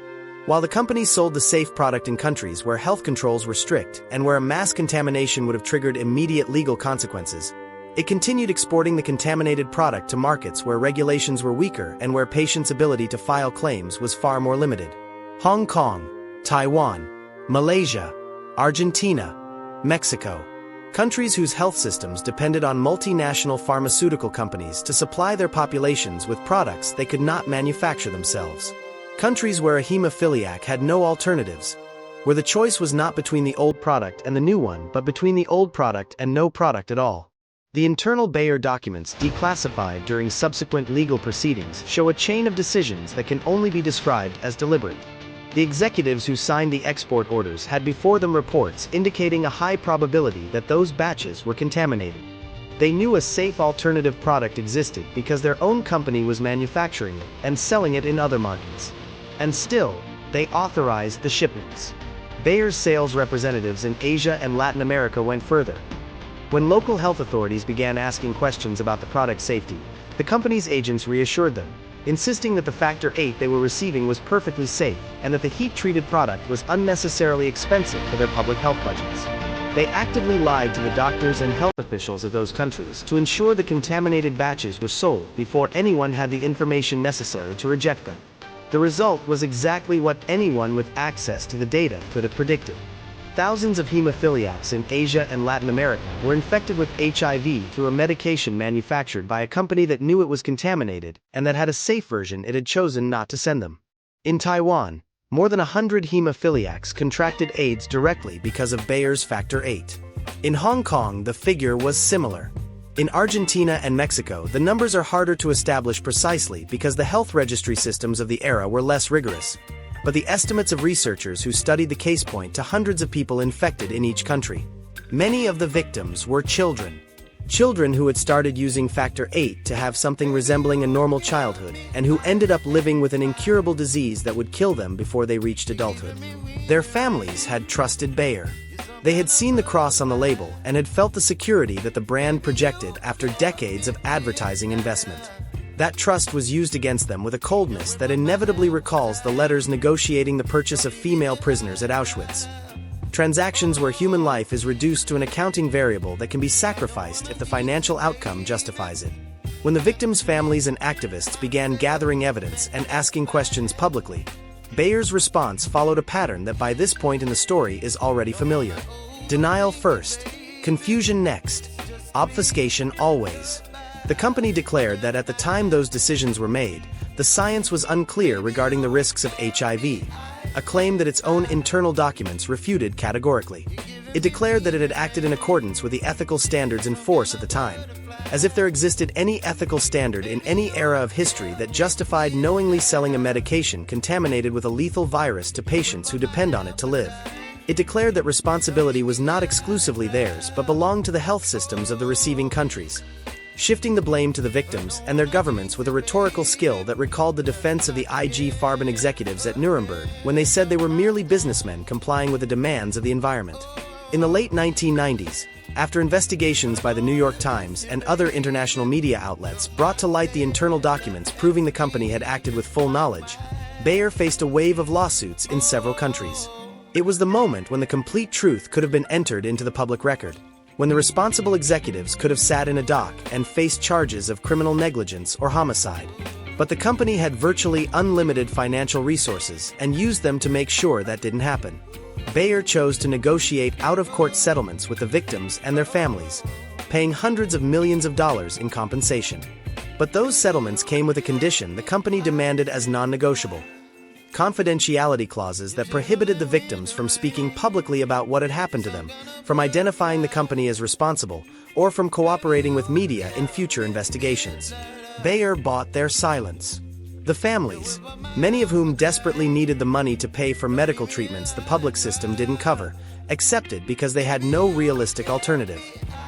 Speaker 1: While the company sold the safe product in countries where health controls were strict and where a mass contamination would have triggered immediate legal consequences, it continued exporting the contaminated product to markets where regulations were weaker and where patients' ability to file claims was far more limited. Hong Kong, Taiwan, Malaysia, Argentina, Mexico. Countries whose health systems depended on multinational pharmaceutical companies to supply their populations with products they could not manufacture themselves. Countries where a hemophiliac had no alternatives, where the choice was not between the old product and the new one but between the old product and no product at all. The internal Bayer documents declassified during subsequent legal proceedings show a chain of decisions that can only be described as deliberate. The executives who signed the export orders had before them reports indicating a high probability that those batches were contaminated. They knew a safe alternative product existed because their own company was manufacturing it and selling it in other markets. And still, they authorized the shipments. Bayer's sales representatives in Asia and Latin America went further. When local health authorities began asking questions about the product's safety, the company's agents reassured them, insisting that the Factor VIII they were receiving was perfectly safe and that the heat-treated product was unnecessarily expensive for their public health budgets. They actively lied to the doctors and health officials of those countries to ensure the contaminated batches were sold before anyone had the information necessary to reject them. The result was exactly what anyone with access to the data could have predicted. Thousands of hemophiliacs in Asia and Latin America were infected with HIV through a medication manufactured by a company that knew it was contaminated and that had a safe version it had chosen not to send them. In Taiwan, more than 100 hemophiliacs contracted AIDS directly because of Bayer's Factor VIII. In Hong Kong, the figure was similar. In Argentina and Mexico, the numbers are harder to establish precisely because the health registry systems of the era were less rigorous. But the estimates of researchers who studied the case point to hundreds of people infected in each country. Many of the victims were children. Children who had started using Factor VIII to have something resembling a normal childhood, and who ended up living with an incurable disease that would kill them before they reached adulthood. Their families had trusted Bayer. They had seen the cross on the label and had felt the security that the brand projected after decades of advertising investment. That trust was used against them with a coldness that inevitably recalls the letters negotiating the purchase of female prisoners at Auschwitz. Transactions where human life is reduced to an accounting variable that can be sacrificed if the financial outcome justifies it. When the victims' families and activists began gathering evidence and asking questions publicly, Bayer's response followed a pattern that by this point in the story is already familiar. Denial first, confusion next, obfuscation always. The company declared that at the time those decisions were made, the science was unclear regarding the risks of HIV, a claim that its own internal documents refuted categorically. It declared that it had acted in accordance with the ethical standards in force at the time, as if there existed any ethical standard in any era of history that justified knowingly selling a medication contaminated with a lethal virus to patients who depend on it to live. It declared that responsibility was not exclusively theirs but belonged to the health systems of the receiving countries, shifting the blame to the victims and their governments with a rhetorical skill that recalled the defense of the IG Farben executives at Nuremberg when they said they were merely businessmen complying with the demands of the environment. In the late 1990s, after investigations by the New York Times and other international media outlets brought to light the internal documents proving the company had acted with full knowledge, Bayer faced a wave of lawsuits in several countries. It was the moment when the complete truth could have been entered into the public record, when the responsible executives could have sat in a dock and faced charges of criminal negligence or homicide. But the company had virtually unlimited financial resources and used them to make sure that didn't happen. Bayer chose to negotiate out-of-court settlements with the victims and their families, paying hundreds of millions of dollars in compensation. But those settlements came with a condition the company demanded as non-negotiable: confidentiality clauses that prohibited the victims from speaking publicly about what had happened to them, from identifying the company as responsible, or from cooperating with media in future investigations. Bayer bought their silence. The families, many of whom desperately needed the money to pay for medical treatments the public system didn't cover, accepted because they had no realistic alternative.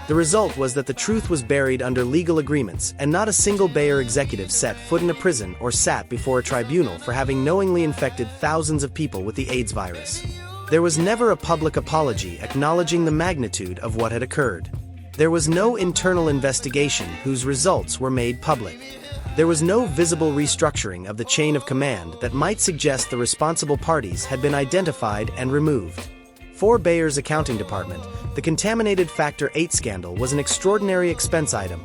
Speaker 1: The result was that the truth was buried under legal agreements, and not a single Bayer executive set foot in a prison or sat before a tribunal for having knowingly infected thousands of people with the AIDS virus. There was never a public apology acknowledging the magnitude of what had occurred. There was no internal investigation whose results were made public. There was no visible restructuring of the chain of command that might suggest the responsible parties had been identified and removed. For Bayer's accounting department, the contaminated Factor VIII scandal was an extraordinary expense item,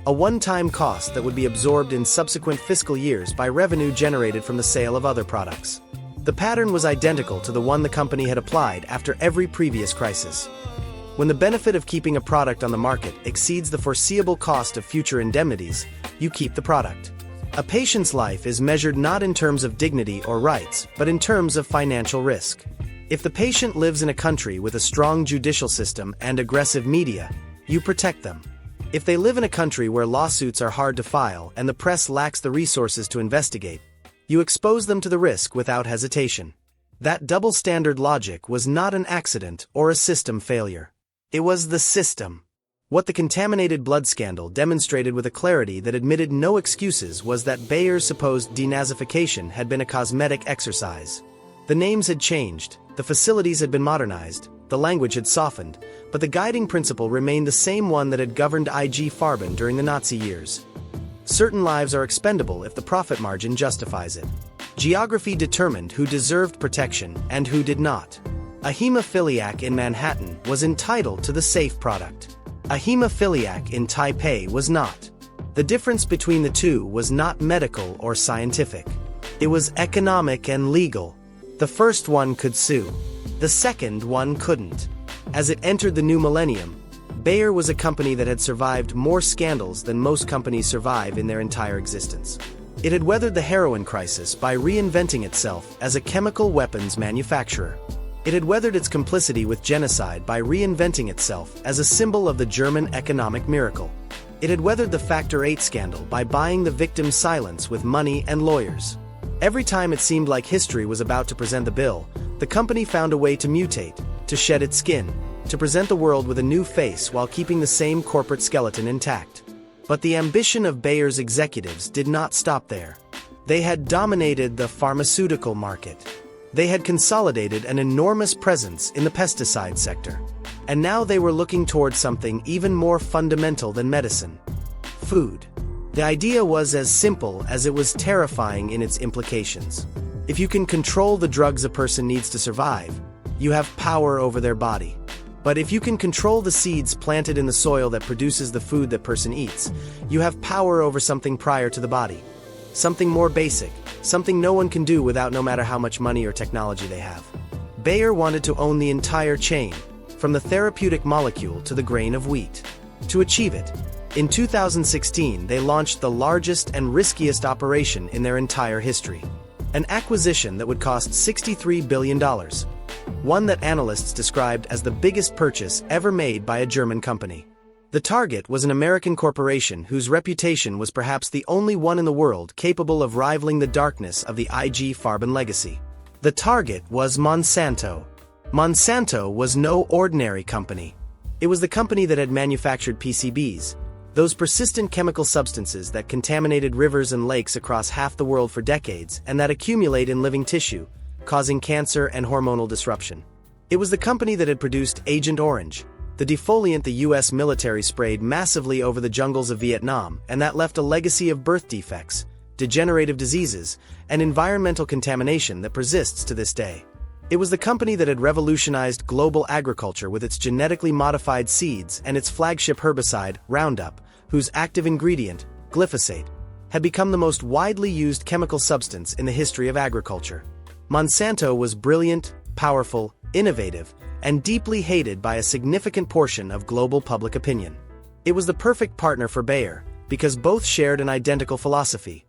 Speaker 1: a one-time cost that would be absorbed in subsequent fiscal years by revenue generated from the sale of other products. The pattern was identical to the one the company had applied after every previous crisis. When the benefit of keeping a product on the market exceeds the foreseeable cost of future indemnities, you keep the product. A patient's life is measured not in terms of dignity or rights, but in terms of financial risk. If the patient lives in a country with a strong judicial system and aggressive media, you protect them. If they live in a country where lawsuits are hard to file and the press lacks the resources to investigate, you expose them to the risk without hesitation. That double-standard logic was not an accident or a system failure. It was the system. What the contaminated blood scandal demonstrated with a clarity that admitted no excuses was that Bayer's supposed denazification had been a cosmetic exercise. The names had changed, the facilities had been modernized, the language had softened, but the guiding principle remained the same one that had governed IG Farben during the Nazi years. Certain lives are expendable if the profit margin justifies it. Geography determined who deserved protection and who did not. A hemophiliac in Manhattan was entitled to the safe product. A hemophiliac in Taipei was not. The difference between the two was not medical or scientific. It was economic and legal. The first one could sue. The second one couldn't. As it entered the new millennium, Bayer was a company that had survived more scandals than most companies survive in their entire existence. It had weathered the heroin crisis by reinventing itself as a chemical weapons manufacturer. It had weathered its complicity with genocide by reinventing itself as a symbol of the German economic miracle. It had weathered the Factor 8 scandal by buying the victim's silence with money and lawyers. Every time it seemed like history was about to present the bill, the company found a way to mutate, to shed its skin, to present the world with a new face while keeping the same corporate skeleton intact. But the ambition of Bayer's executives did not stop there. They had dominated the pharmaceutical market. They had consolidated an enormous presence in the pesticide sector. And now they were looking towards something even more fundamental than medicine: food. The idea was as simple as it was terrifying in its implications. If you can control the drugs a person needs to survive, you have power over their body. But if you can control the seeds planted in the soil that produces the food that person eats, you have power over something prior to the body. Something more basic, something no one can do without, no matter how much money or technology they have. Bayer wanted to own the entire chain, from the therapeutic molecule to the grain of wheat. To achieve it, in 2016 they launched the largest and riskiest operation in their entire history. An acquisition that would cost $63 billion. One that analysts described as the biggest purchase ever made by a German company. The target was an American corporation whose reputation was perhaps the only one in the world capable of rivaling the darkness of the IG Farben legacy. The target was Monsanto. Monsanto was no ordinary company. It was the company that had manufactured PCBs, those persistent chemical substances that contaminated rivers and lakes across half the world for decades and that accumulate in living tissue, causing cancer and hormonal disruption. It was the company that had produced Agent Orange, the defoliant the US military sprayed massively over the jungles of Vietnam and that left a legacy of birth defects, degenerative diseases, and environmental contamination that persists to this day. It was the company that had revolutionized global agriculture with its genetically modified seeds and its flagship herbicide, Roundup, whose active ingredient, glyphosate, had become the most widely used chemical substance in the history of agriculture. Monsanto was brilliant, powerful, innovative, and deeply hated by a significant portion of global public opinion. It was the perfect partner for Bayer, because both shared an identical philosophy.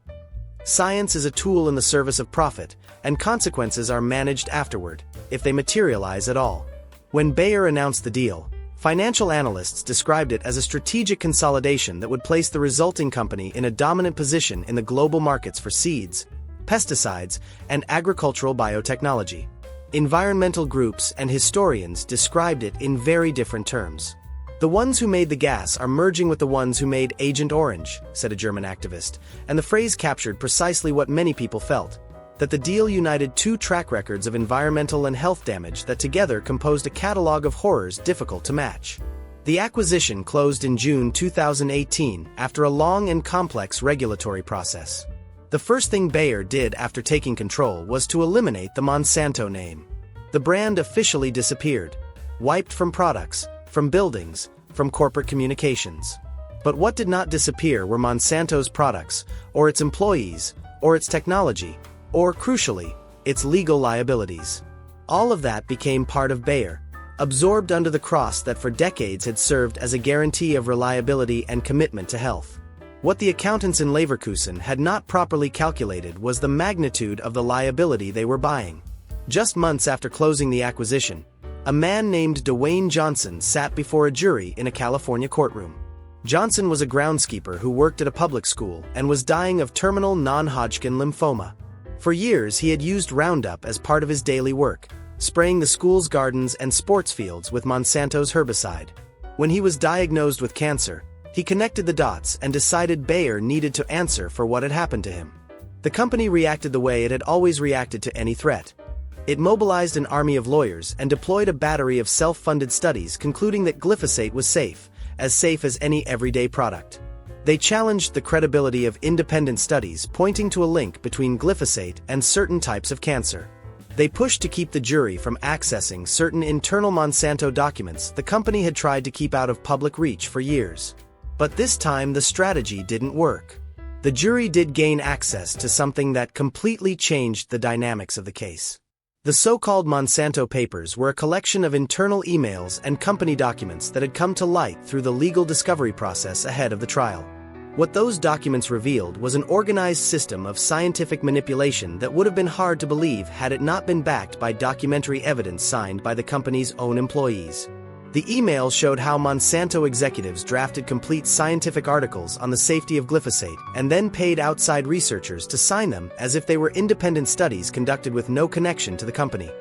Speaker 1: Science is a tool in the service of profit, and consequences are managed afterward, if they materialize at all. When Bayer announced the deal, financial analysts described it as a strategic consolidation that would place the resulting company in a dominant position in the global markets for seeds, pesticides, and agricultural biotechnology. Environmental groups and historians described it in very different terms. The ones who made the gas are merging with the ones who made Agent Orange, said a German activist, and the phrase captured precisely what many people felt, that the deal united two track records of environmental and health damage that together composed a catalog of horrors difficult to match. The acquisition closed in June 2018 after a long and complex regulatory process. The first thing Bayer did after taking control was to eliminate the Monsanto name. The brand officially disappeared, wiped from products, from buildings, from corporate communications. But what did not disappear were Monsanto's products, or its employees, or its technology, or, crucially, its legal liabilities. All of that became part of Bayer, absorbed under the cross that for decades had served as a guarantee of reliability and commitment to health. What the accountants in Leverkusen had not properly calculated was the magnitude of the liability they were buying. Just months after closing the acquisition, a man named Dwayne Johnson sat before a jury in a California courtroom. Johnson was a groundskeeper who worked at a public school and was dying of terminal non-Hodgkin lymphoma. For years he had used Roundup as part of his daily work, spraying the school's gardens and sports fields with Monsanto's herbicide. When he was diagnosed with cancer, he connected the dots and decided Bayer needed to answer for what had happened to him. The company reacted the way it had always reacted to any threat. It mobilized an army of lawyers and deployed a battery of self-funded studies concluding that glyphosate was safe as any everyday product. They challenged the credibility of independent studies pointing to a link between glyphosate and certain types of cancer. They pushed to keep the jury from accessing certain internal Monsanto documents the company had tried to keep out of public reach for years. But this time the strategy didn't work. The jury did gain access to something that completely changed the dynamics of the case. The so-called Monsanto Papers were a collection of internal emails and company documents that had come to light through the legal discovery process ahead of the trial. What those documents revealed was an organized system of scientific manipulation that would have been hard to believe had it not been backed by documentary evidence signed by the company's own employees. The emails showed how Monsanto executives drafted complete scientific articles on the safety of glyphosate and then paid outside researchers to sign them as if they were independent studies conducted with no connection to the company.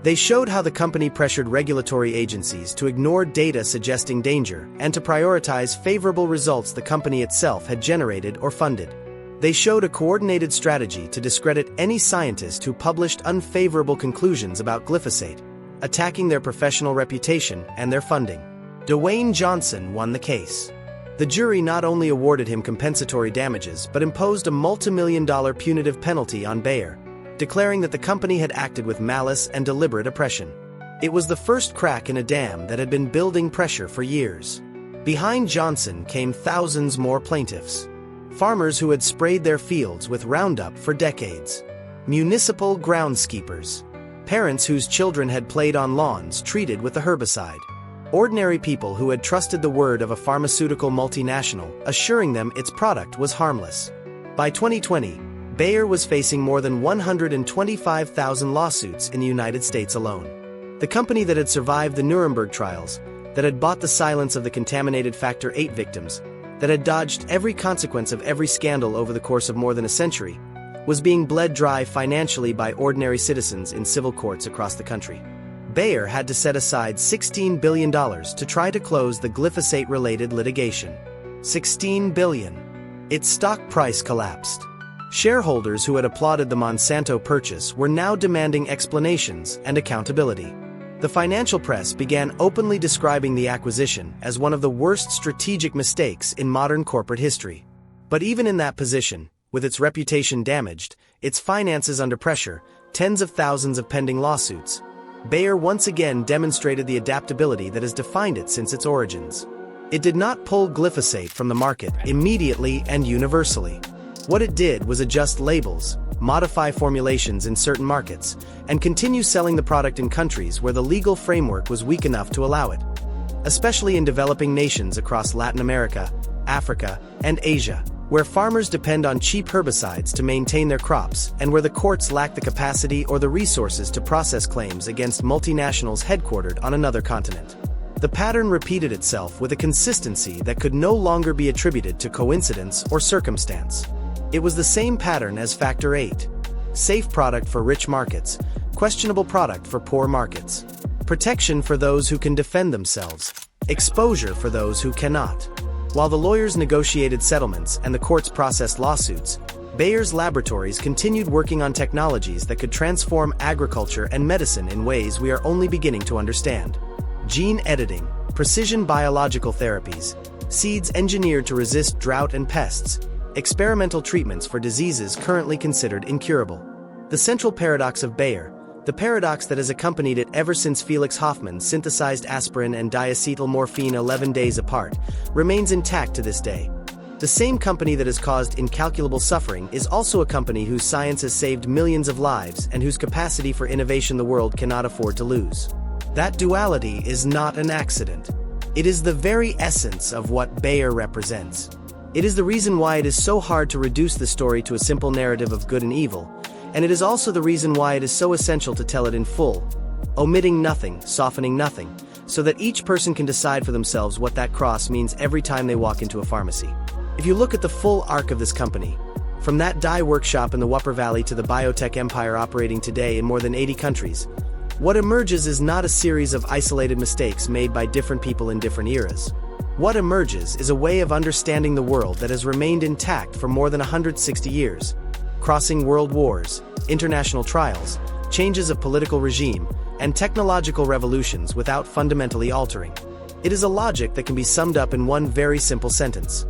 Speaker 1: They showed how the company pressured regulatory agencies to ignore data suggesting danger and to prioritize favorable results the company itself had generated or funded. They showed a coordinated strategy to discredit any scientist who published unfavorable conclusions about glyphosate, attacking their professional reputation and their funding. Dwayne Johnson won the case. The jury not only awarded him compensatory damages but imposed a multi-million-dollar punitive penalty on Bayer, declaring that the company had acted with malice and deliberate oppression. It was the first crack in a dam that had been building pressure for years. Behind Johnson came thousands more plaintiffs. Farmers who had sprayed their fields with Roundup for decades. Municipal groundskeepers. Parents whose children had played on lawns treated with the herbicide. Ordinary people who had trusted the word of a pharmaceutical multinational, assuring them its product was harmless. By 2020, Bayer was facing more than 125,000 lawsuits in the United States alone. The company that had survived the Nuremberg trials, that had bought the silence of the contaminated Factor VIII victims, that had dodged every consequence of every scandal over the course of more than a century, was being bled dry financially by ordinary citizens in civil courts across the country. Bayer had to set aside $16 billion to try to close the glyphosate-related litigation. $16 billion. Its stock price collapsed. Shareholders who had applauded the Monsanto purchase were now demanding explanations and accountability. The financial press began openly describing the acquisition as one of the worst strategic mistakes in modern corporate history. But even in that position, with its reputation damaged, its finances under pressure, tens of thousands of pending lawsuits, Bayer once again demonstrated the adaptability that has defined it since its origins. It did not pull glyphosate from the market immediately and universally. What it did was adjust labels, modify formulations in certain markets, and continue selling the product in countries where the legal framework was weak enough to allow it. Especially in developing nations across Latin America, Africa, and Asia, where farmers depend on cheap herbicides to maintain their crops and where the courts lack the capacity or the resources to process claims against multinationals headquartered on another continent. The pattern repeated itself with a consistency that could no longer be attributed to coincidence or circumstance. It was the same pattern as Factor VIII. Safe product for rich markets, questionable product for poor markets. Protection for those who can defend themselves, exposure for those who cannot. While the lawyers negotiated settlements and the courts processed lawsuits, Bayer's laboratories continued working on technologies that could transform agriculture and medicine in ways we are only beginning to understand. Gene editing, precision biological therapies, seeds engineered to resist drought and pests, experimental treatments for diseases currently considered incurable. The central paradox of Bayer, the paradox that has accompanied it ever since Felix Hoffmann synthesized aspirin and diacetyl morphine 11 days apart, remains intact to this day. The same company that has caused incalculable suffering is also a company whose science has saved millions of lives and whose capacity for innovation the world cannot afford to lose. That duality is not an accident. It is the very essence of what Bayer represents. It is the reason why it is so hard to reduce the story to a simple narrative of good and evil, and it is also the reason why it is so essential to tell it in full, omitting nothing, softening nothing, so that each person can decide for themselves what that cross means every time they walk into a pharmacy. If you look at the full arc of this company, from that dye workshop in the Wupper Valley to the biotech empire operating today in more than 80 countries, what emerges is not a series of isolated mistakes made by different people in different eras. What emerges is a way of understanding the world that has remained intact for more than 160 years, crossing world wars, international trials, changes of political regime, and technological revolutions without fundamentally altering. It is a logic that can be summed up in one very simple sentence.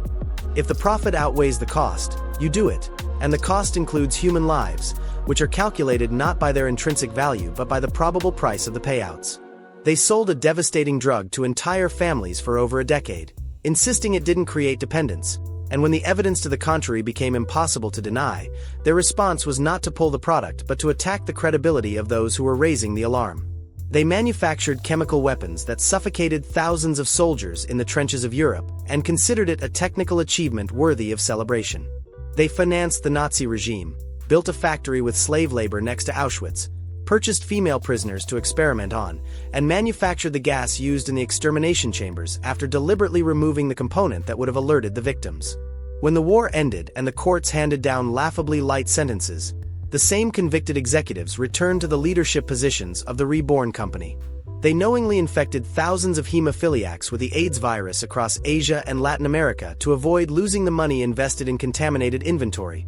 Speaker 1: If the profit outweighs the cost, you do it. And the cost includes human lives, which are calculated not by their intrinsic value but by the probable price of the payouts. They sold a devastating drug to entire families for over a decade, insisting it didn't create dependence. And when the evidence to the contrary became impossible to deny, their response was not to pull the product but to attack the credibility of those who were raising the alarm. They manufactured chemical weapons that suffocated thousands of soldiers in the trenches of Europe and considered it a technical achievement worthy of celebration. They financed the Nazi regime, built a factory with slave labor next to Auschwitz, purchased female prisoners to experiment on, and manufactured the gas used in the extermination chambers after deliberately removing the component that would have alerted the victims. When the war ended and the courts handed down laughably light sentences, the same convicted executives returned to the leadership positions of the reborn company. They knowingly infected thousands of hemophiliacs with the AIDS virus across Asia and Latin America to avoid losing the money invested in contaminated inventory,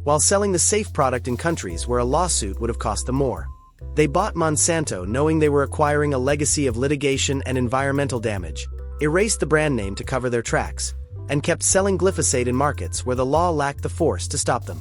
Speaker 1: while selling the safe product in countries where a lawsuit would have cost them more. They bought Monsanto knowing they were acquiring a legacy of litigation and environmental damage, erased the brand name to cover their tracks, and kept selling glyphosate in markets where the law lacked the force to stop them.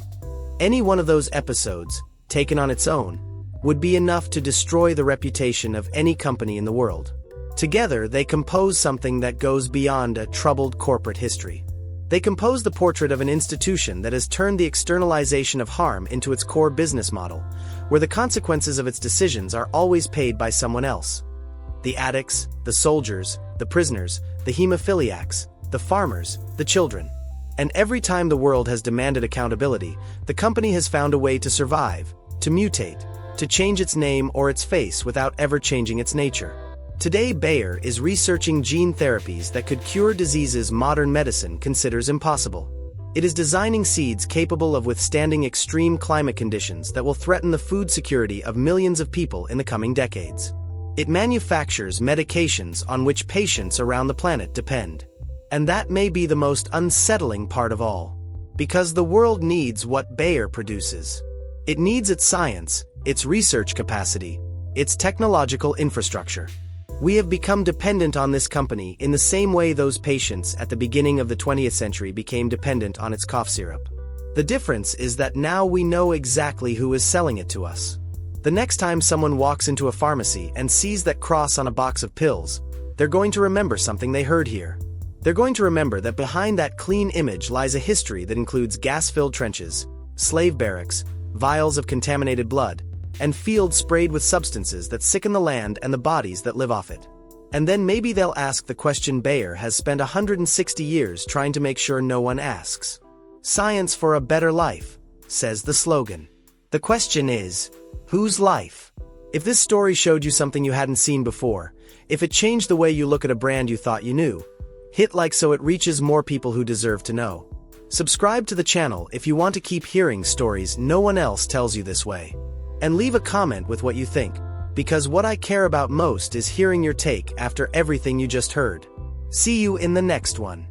Speaker 1: Any one of those episodes, taken on its own, would be enough to destroy the reputation of any company in the world. Together, they compose something that goes beyond a troubled corporate history. They compose the portrait of an institution that has turned the externalization of harm into its core business model, where the consequences of its decisions are always paid by someone else. The addicts, the soldiers, the prisoners, the hemophiliacs, the farmers, the children. And every time the world has demanded accountability, the company has found a way to survive, to mutate, to change its name or its face without ever changing its nature. Today, Bayer is researching gene therapies that could cure diseases modern medicine considers impossible. It is designing seeds capable of withstanding extreme climate conditions that will threaten the food security of millions of people in the coming decades. It manufactures medications on which patients around the planet depend. And that may be the most unsettling part of all. Because the world needs what Bayer produces. It needs its science, its research capacity, its technological infrastructure. We have become dependent on this company in the same way those patients at the beginning of the 20th century became dependent on its cough syrup. The difference is that now we know exactly who is selling it to us. The next time someone walks into a pharmacy and sees that cross on a box of pills, they're going to remember something they heard here. They're going to remember that behind that clean image lies a history that includes gas-filled trenches, slave barracks, vials of contaminated blood, and fields sprayed with substances that sicken the land and the bodies that live off it. And then maybe they'll ask the question Bayer has spent 160 years trying to make sure no one asks. Science for a better life, says the slogan. The question is, whose life? If this story showed you something you hadn't seen before, if it changed the way you look at a brand you thought you knew, hit like so it reaches more people who deserve to know. Subscribe to the channel if you want to keep hearing stories no one else tells you this way. And leave a comment with what you think, because what I care about most is hearing your take after everything you just heard. See you in the next one.